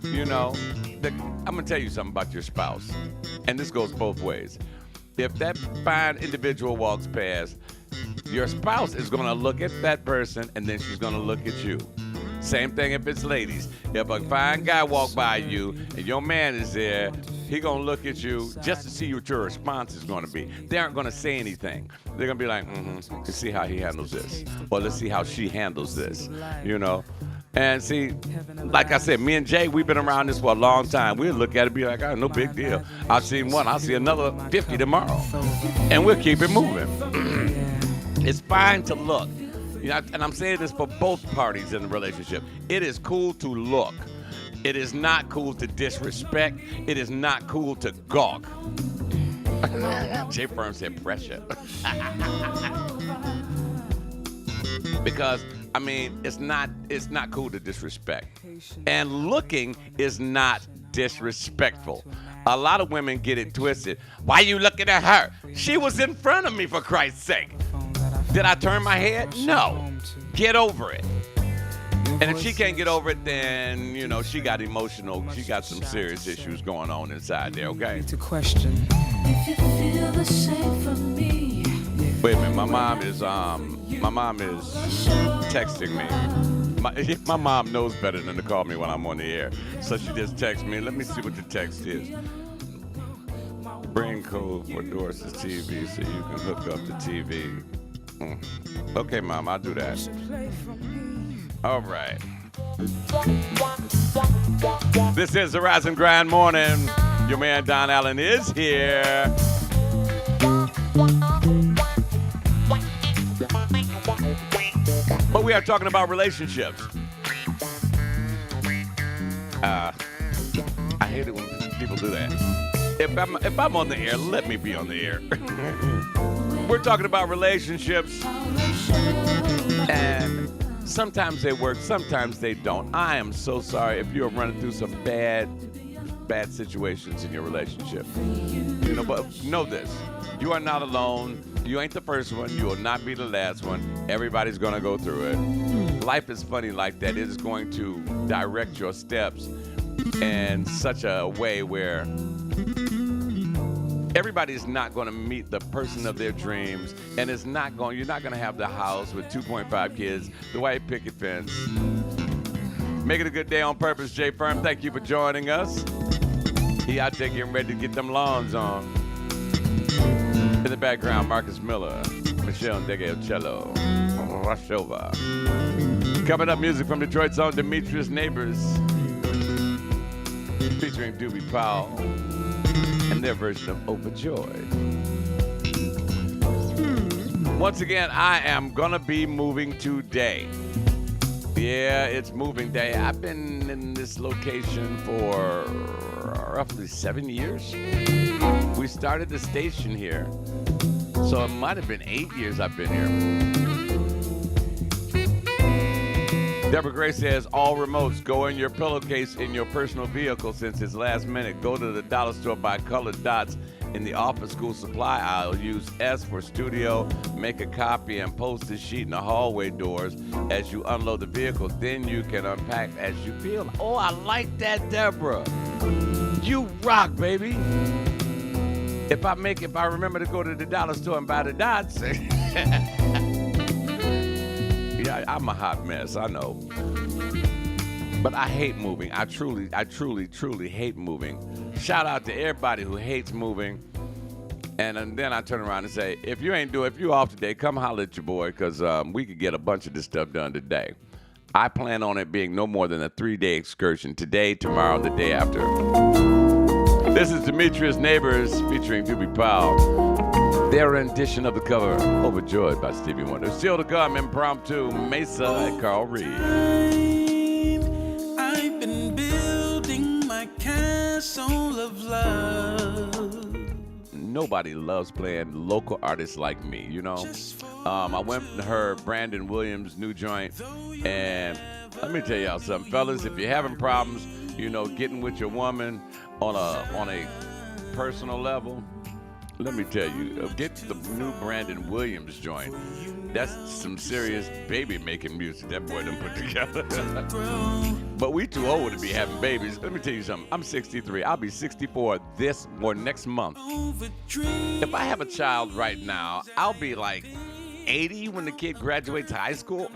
I'm gonna tell you something about your spouse. And this goes both ways. If that fine individual walks past, your spouse is gonna look at that person and then she's gonna look at you. Same thing if it's ladies. If a fine guy walk by you and your man is there, he gonna look at you just to see what your response is gonna be. They aren't gonna say anything. They're gonna be like, let's see how he handles this. Or let's see how she handles this, And see, like I said, me and Jay, we've been around this for a long time. We'll look at it and be like, no big deal. I've seen one, I'll see another 50 tomorrow. And we'll keep it moving. It's fine to look. And I'm saying this for both parties in the relationship. It is cool to look. It is not cool to disrespect. It is not cool to gawk. Jay Firm said pressure. Because I mean, it's not cool to disrespect. And looking is not disrespectful. A lot of women get it twisted. Why you looking at her? She was in front of me, for Christ's sake. Did I turn my head? No. Get over it. And if she can't get over it, then, you know, she got emotional. She got some serious issues going on inside there, okay? To question. If you feel the same for me. Wait a minute, my mom is texting me. My mom knows better than to call me when I'm on the air. So she just texts me. Let me see what the text is. Bring code for Doris's TV so you can hook up the TV. Okay, Mom, I'll do that. All right. This is the Rise and Grind Morning. Your man Don Allen is here. But we are talking about relationships. I hate it when people do that. If I'm on the air, let me be on the air. We're talking about relationships, and sometimes they work, sometimes they don't. I am so sorry if you're running through some bad situations in your relationship. You know, but know this: you are not alone. You ain't the first one. You will not be the last one. Everybody's gonna go through it. Life is funny like that. It is going to direct your steps in such a way where everybody's not going to meet the person of their dreams, and you're not going to have the house with 2.5 kids, the white picket fence. Make it a good day on purpose, Jay Firm. Thank you for joining us. He out there getting ready to get them lawns on. In the background, Marcus Miller, Michelle Degelcello, Rush Over. Coming up, music from Detroit's own Demetrius Neighbors, featuring Doobie Powell and their version of Overjoyed. Once again, I am gonna be moving today. Yeah, it's moving day. I've been in this location for roughly 7 years. We started the station here, so it might have been 8 years I've been here. Deborah Gray says, all remotes go in your pillowcase in your personal vehicle since it's last minute. Go to the dollar store, buy colored dots in the office school supply aisle. Use S for studio. Make a copy and post the sheet in the hallway doors as you unload the vehicle. Then you can unpack as you feel. Oh, I like that, Deborah. You rock, baby. If I remember to go to the dollar store and buy the dots. Yeah, I'm a hot mess, I know. But I hate moving. I truly hate moving. Shout out to everybody who hates moving. And then I turn around and say, if you off today, come holler at your boy, because we could get a bunch of this stuff done today. I plan on it being no more than a 3-day excursion. Today, tomorrow, the day after. This is Demetrius Neighbors featuring Doobie Powell. Their rendition of the cover, Overjoyed by Stevie Wonder. Still to come, Impromptu, Mesa, and Carl Reed. I've been building my castle of love. Nobody loves playing local artists like me, you know? I went and heard Brandon Williams' new joint, and let me tell y'all something, fellas, if you're having problems, you know, getting with your woman on a personal level, let me tell you, get the new Brandon Williams joint. That's some serious baby-making music that boy done put together. But we too old to be having babies. Let me tell you something. I'm 63. I'll be 64 this or next month. If I have a child right now, I'll be like 80 when the kid graduates high school.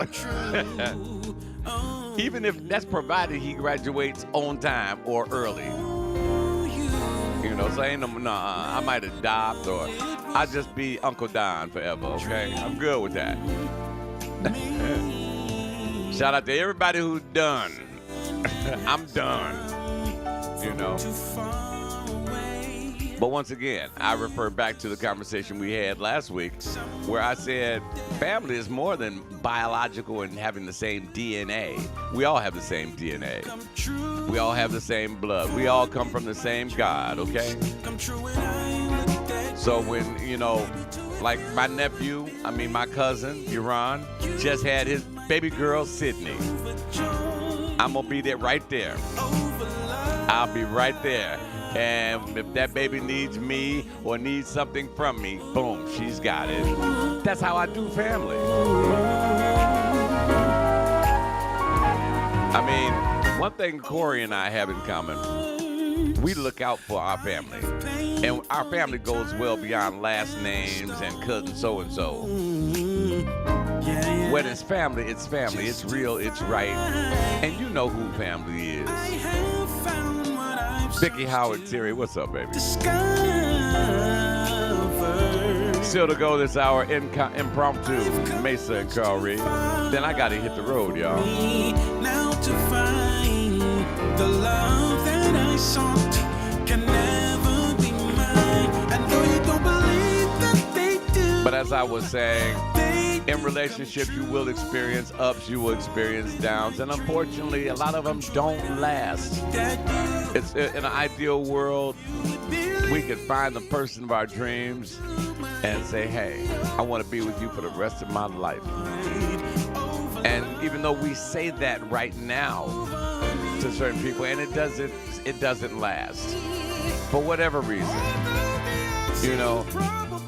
Even if that's provided he graduates on time or early. You know, so I might adopt or I'll just be Uncle Don forever, okay? I'm good with that. Shout out to everybody who's done. I'm done. You know. But once again, I refer back to the conversation we had last week where I said family is more than biological and having the same DNA. We all have the same DNA. We all have the same blood. We all come from the same God, okay? So when, like my nephew, my cousin, Iran, just had his baby girl, Sydney. I'm going to be there right there. I'll be right there. And if that baby needs me or needs something from me, boom, she's got it. That's how I do family. One thing Corey and I have in common, we look out for our family. And our family goes well beyond last names and cousin so-and-so. When it's family, it's real, it's right. And you know who family is. Vicky Howard, Terry, what's up, baby? Still to go this hour, impromptu, Mesa and Carl Reed. Then I gotta hit the road, y'all. Now to find the love that I sought can never be mine. I know you don't believe that they do. But as I was saying, in relationships, you will experience ups, you will experience downs, and unfortunately, a lot of them don't last. It's in an ideal world, we could find the person of our dreams and say, hey, I want to be with you for the rest of my life. And even though we say that right now to certain people, and it doesn't last for whatever reason,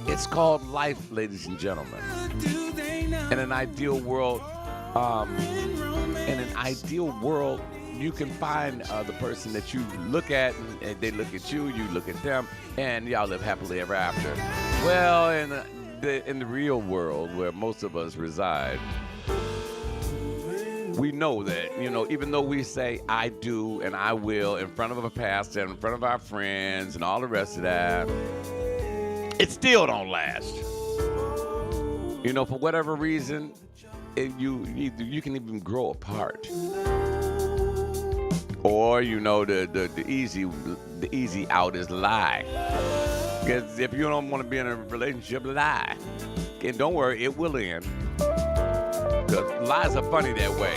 it's called life, ladies and gentlemen. In an ideal world, you can find the person that you look at, and they look at you, you look at them, and y'all live happily ever after. Well, in the real world, where most of us reside, we know that, even though we say I do and I will in front of a pastor and in front of our friends and all the rest of that, it still don't last. For whatever reason, you can even grow apart. Or the easy out is lie. Because if you don't want to be in a relationship, lie. And don't worry, it will end. Because lies are funny that way.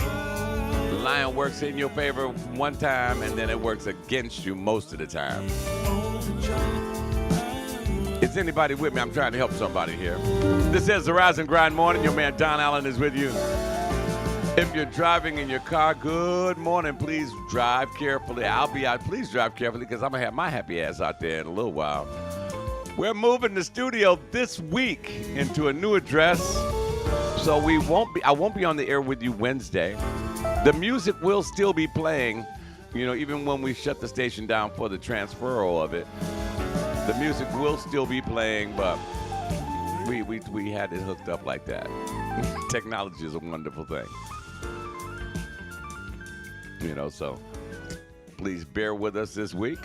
Lying works in your favor one time, and then it works against you most of the time. Is anybody with me? I'm trying to help somebody here. This is the Rise and Grind Morning. Your man Don Allen is with you. If you're driving in your car, good morning. Please drive carefully. I'll be out. Please drive carefully because I'm going to have my happy ass out there in a little while. We're moving the studio this week into a new address. So I won't be on the air with you Wednesday. The music will still be playing, even when we shut the station down for the transferal of it. The music will still be playing, but we had it hooked up like that. Technology is a wonderful thing. So please bear with us this week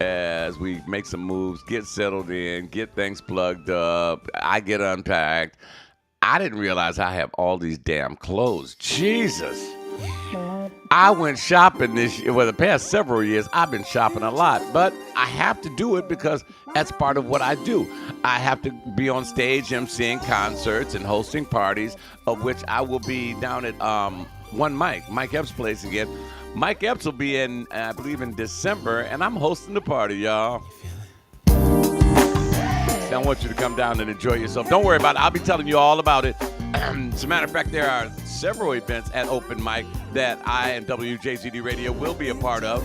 as we make some moves, get settled in, get things plugged up. I get unpacked. I didn't realize I have all these damn clothes. Jesus. I went shopping this year. Well, the past several years, I've been shopping a lot, but I have to do it because that's part of what I do. I have to be on stage emceeing concerts and hosting parties, of which I will be down at Mike Epps' place again. Mike Epps will be in, I believe, in December, and I'm hosting the party, y'all. I want you to come down and enjoy yourself. Don't worry about it. I'll be telling you all about it. As a matter of fact, there are several events at Open Mic that I and WJZD Radio will be a part of.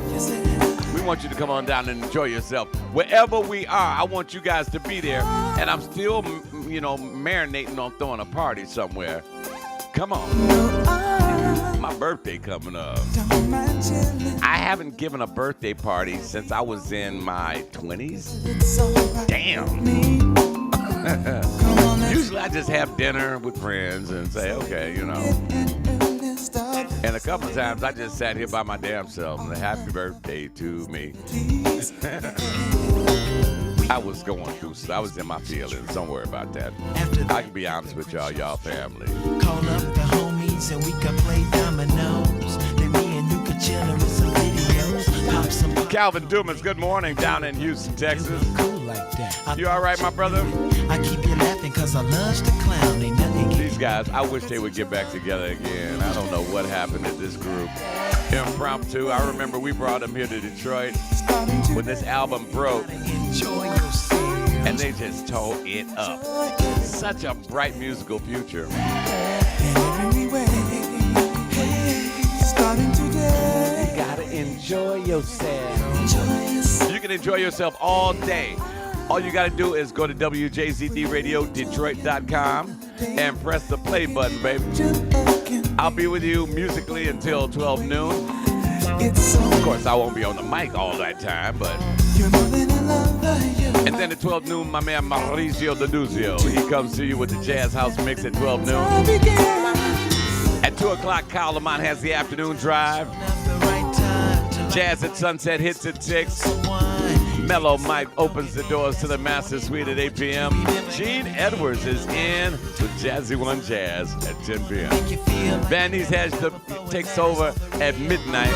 We want you to come on down and enjoy yourself. Wherever we are, I want you guys to be there. And I'm still, marinating on throwing a party somewhere. Come on. My birthday coming up. I haven't given a birthday party since I was in my 20s. Damn. Usually I just have dinner with friends and say, okay, And a couple of times I just sat here by my damn self and happy birthday to me. I was going through, so I was in my feelings. Don't worry about that. I can be honest with y'all family. Call up the homies and we can play dominoes. Then me and you could chill and with some videos. Pop some pop. Calvin Dumas, good morning down in Houston, Texas. Cool like that. You all right, my brother? I keep you laughing cause I love to clown. Ain't nothing These guys, I wish they would get back together again. I don't know what happened to this group. Impromptu. I remember we brought them here to Detroit when this album broke, enjoy yourself. and they just tore it up. Such a bright musical future. Everywhere. Hey, starting today. You gotta enjoy yourself. Enjoy yourself. You can enjoy yourself all day. All you gotta do is go to WJZDRadioDetroit.com and press the play button, baby. I'll be with you musically until 12 noon. Of course, I won't be on the mic all that time, but... And then at 12 noon, my man Mauricio D'Annunzio, he comes to you with the Jazz House Mix at 12 noon. At 2 o'clock, Kyle Lamont has the afternoon drive. Jazz at Sunset hits at 6. Mellow Mike opens the doors to the Master Suite at 8 p.m. Gene Edwards is in with Jazzy One Jazz at 10 p.m. Van Nuys takes over at midnight.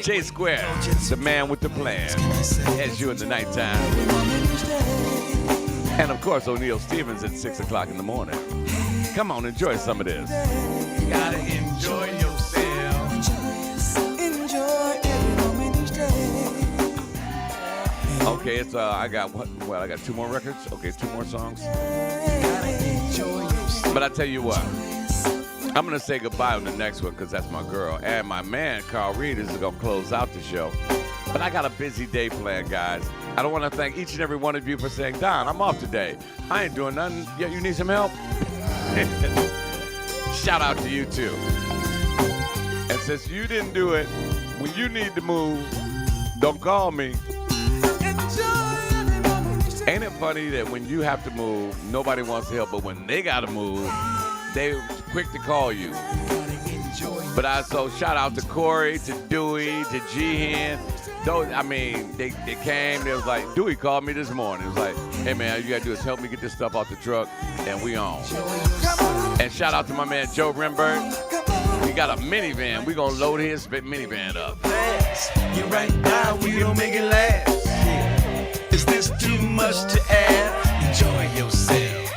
J Square, the man with the plan, has you in the nighttime. And of course, O'Neal Stevens at 6 o'clock in the morning. Come on, enjoy some of this. You gotta enjoy yourself. Enjoy every moment each day. Okay, it's I got 2 more records. Okay, 2 more songs. But I tell you what, I'm gonna say goodbye on the next one because that's my girl, and my man Carl Reed is gonna close out the show. But I got a busy day planned, guys. I don't want to thank each and every one of you for saying, Don, I'm off today. I ain't doing nothing. Yeah, you need some help? Shout out to you too. And since you didn't do it, when you need to move, don't call me. Ain't it funny that when you have to move, nobody wants to help, but when they gotta move, they quick to call you. But so shout out to Corey, to Dewey, to Jihan. Those, I mean, they came. They was like, Dewey called me this morning. It was like, hey man, all you gotta do is help me get this stuff off the truck, and we on. And shout out to my man Joe Renberg. We got a minivan. We gonna load his minivan up. You right now, we gon' make it last. Is this too much to add? Enjoy yourself.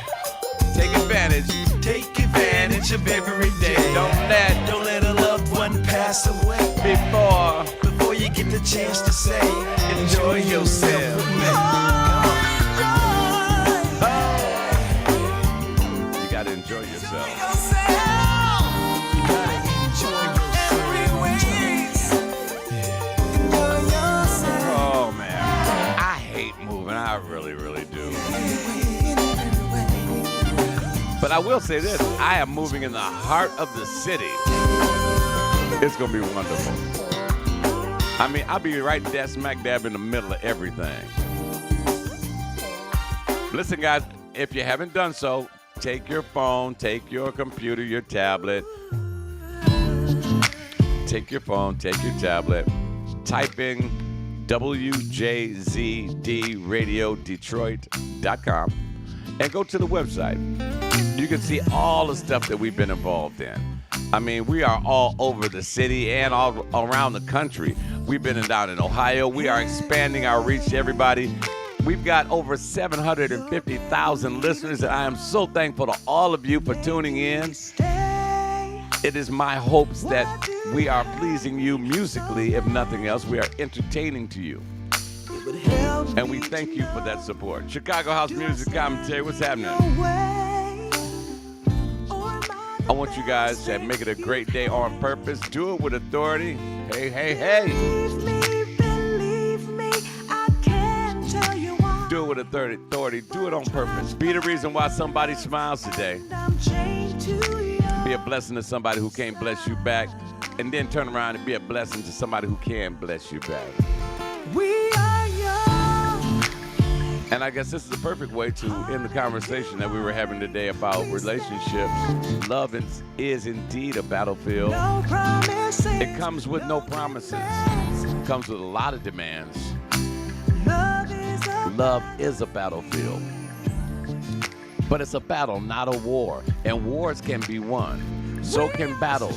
Take advantage. Take advantage of every day. Don't let a loved one pass away before you get the chance to say, enjoy yourself. You gotta enjoy yourself. Oh man, I hate moving. I really, really do. But I will say this, I am moving in the heart of the city. It's gonna be wonderful. I mean, I'll be right there smack dab in the middle of everything. Listen, guys, if you haven't done so, take your phone, take your computer, your tablet. Take your phone, take your tablet, type in WJZDRadioDetroit.com and go to the website. You can see all the stuff that we've been involved in. I mean, we are all over the city and all around the country. We've been down in Ohio. We are expanding our reach to everybody. We've got over 750,000 listeners, and I am so thankful to all of you for tuning in. It is my hopes that we are pleasing you musically, if nothing else. We are entertaining to you. And we thank you for that support. Chicago House Music Commentary, what's happening? I want you guys to make it a great day on purpose. Do it with authority. Hey, hey, hey. Do it with authority. Do it on purpose. Be the reason why somebody smiles today. Be a blessing to somebody who can't bless you back. And then turn around and be a blessing to somebody who can bless you back. We are young. And I guess this is the perfect way to end the conversation that we were having today about relationships. Love is indeed a battlefield. No promises. It comes with no promises. It comes with a lot of demands. Love is a battlefield. But it's a battle, not a war. And wars can be won. So can battles.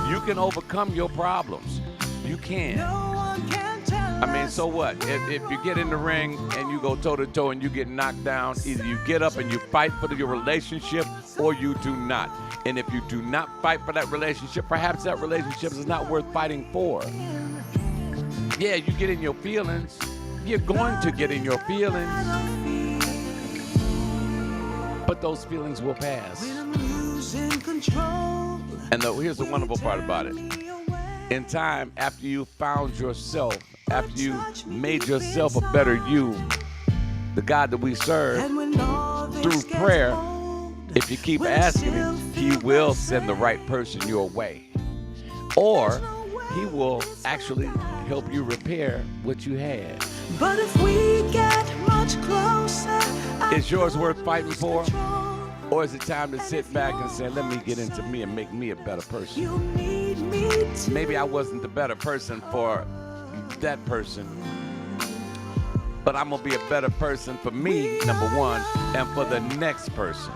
You can overcome your problems. You can. No one can I mean, so what? If you get in the ring and you go toe-to-toe and you get knocked down, either you get up and you fight for your relationship or you do not. And if you do not fight for that relationship, perhaps that relationship is not worth fighting for. Yeah, you get in your feelings. You're going to get in your feelings. But those feelings will pass. And here's the wonderful part about it. In time, after you found yourself, after you made yourself a better you, the God that we serve, through prayer, if you keep asking him, he will send the right person your way. Or he will actually help you repair what you had. But if we get much closer, is yours worth fighting for? Or is it time to sit back and say, let me get into me and make me a better person? you need me to. Maybe I wasn't the better person for that person, but I'm gonna be a better person for me, number one, and for the next person.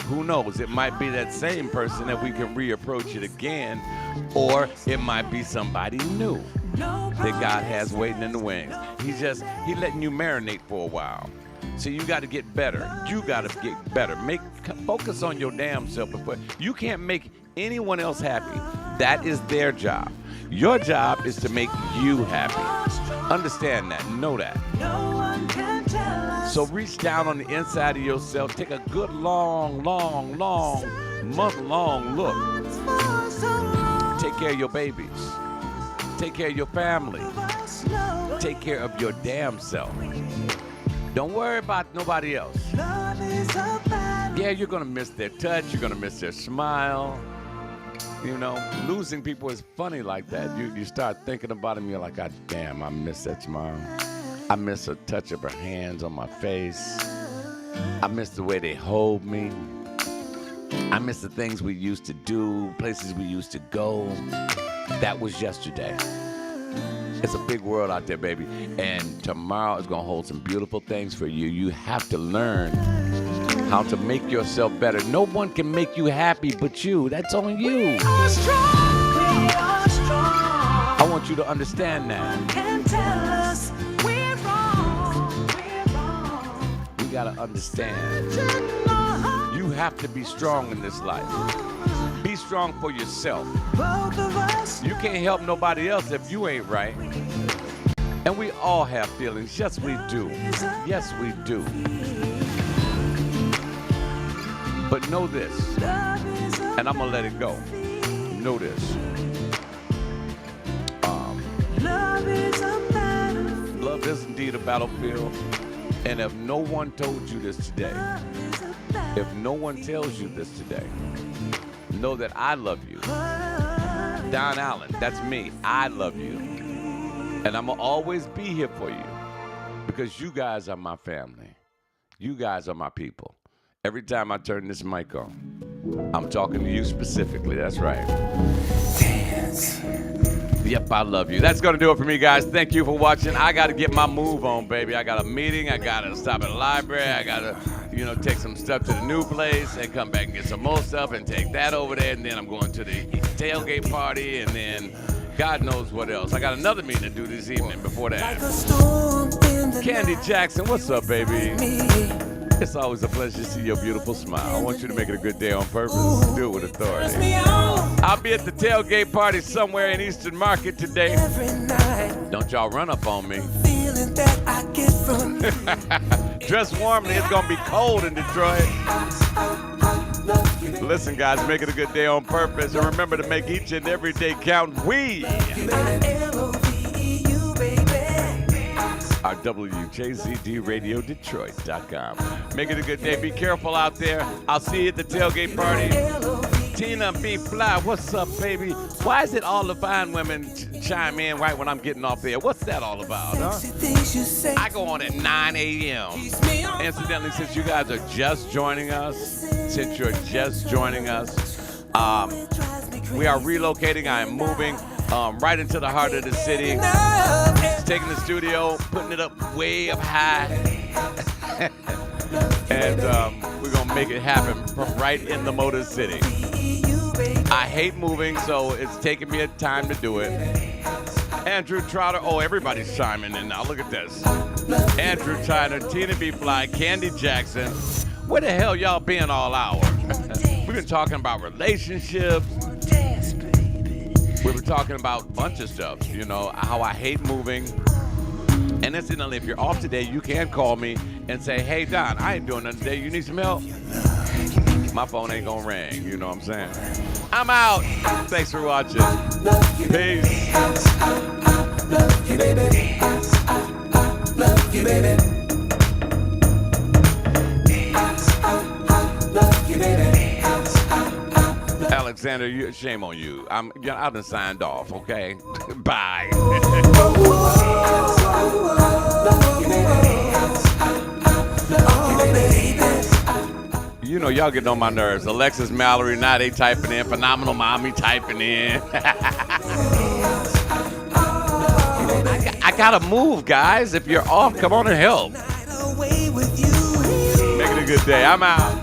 Who knows? It might be that same person that we can reapproach it again, or it might be somebody new that God has waiting in the wings. He letting you marinate for a while. So you got to get better. You got to get better. Focus on your damn self. You can't make anyone else happy. That is their job. Your job is to make you happy. Understand that. Know that. No one can tell us. So reach down on the inside of yourself. Take a good long, month-long look. Take care of your babies. Take care of your family. Take care of your damn self. Don't worry about nobody else. Yeah, you're going to miss their touch. You're going to miss their smile. You know, losing people is funny like that. You start thinking about them. You're like, God damn, I miss that smile. I miss a touch of her hands on my face. I miss the way they hold me. I miss the things we used to do, places we used to go. That was yesterday. It's a big world out there, baby. And tomorrow is going to hold some beautiful things for you. You have to learn how to make yourself better. No one can make you happy but you. That's on you. We are strong. I want you to understand that. Can tell us we're wrong. You got to understand. You have to be strong in this life. Be strong for yourself. Both of us. You can't help nobody else if you ain't right. And we all have feelings. Yes, we do. Yes, we do. But know this, and I'm going to let it go. Know this. Love is indeed a battlefield. And if no one told you this today, if no one tells you this today, know that I love you. Don Allen, that's me. I love you. And I'm going to always be here for you because you guys are my family. You guys are my people. Every time I turn this mic on, I'm talking to you specifically. That's right. Dance. Yep, I love you. That's going to do it for me, guys. Thank you for watching. I got to get my move on, baby. I got a meeting. I got to stop at the library. I got to, take some stuff to the new place and come back and get some more stuff and take that over there. And then I'm going to the tailgate party and then God knows what else. I got another meeting to do this evening before that. Candy Jackson, what's up, baby? It's always a pleasure to see your beautiful smile. I want you to make it a good day on purpose. Do it with authority. I'll be at the tailgate party somewhere in Eastern Market today. Don't y'all run up on me. Dress warmly. It's going to be cold in Detroit. Listen, guys, make it a good day on purpose. And remember to make each and every day count. We are WJZDRadioDetroit.com. Make it a good day. Be careful out there. I'll see you at the tailgate party. Tina B. Fly, what's up, baby? Why is it all the fine women chime in right when I'm getting off there? What's that all about, huh? I go on at 9 a.m. Incidentally, since you guys are just joining us, we are relocating. I am moving right into the heart of the city. Taking the studio, putting it up way up high. And we're going to make it happen from right in the Motor City. I hate moving, so it's taking me a time to do it. Andrew Trotter. Oh, everybody's chiming in now. Look at this. Andrew Trotter, Tina B. Fly, Candy Jackson. Where the hell y'all been all hour? We've been talking about relationships. We've been talking about a bunch of stuff. You know, how I hate moving. And incidentally, if you're off today, you can call me and say, hey, Don, I ain't doing nothing today. You need some help? My phone ain't gonna ring. You know what I'm saying? I'm out. Thanks for watching. Peace. Love you, baby. Love you, baby. Love you, baby. Alexander, shame on you. I've been signed off, okay? Bye. You know, y'all getting on my nerves. Alexis Mallory, now they typing in. Phenomenal Mommy typing in. I gotta move, guys. If you're off, come on and help. Make it a good day. I'm out.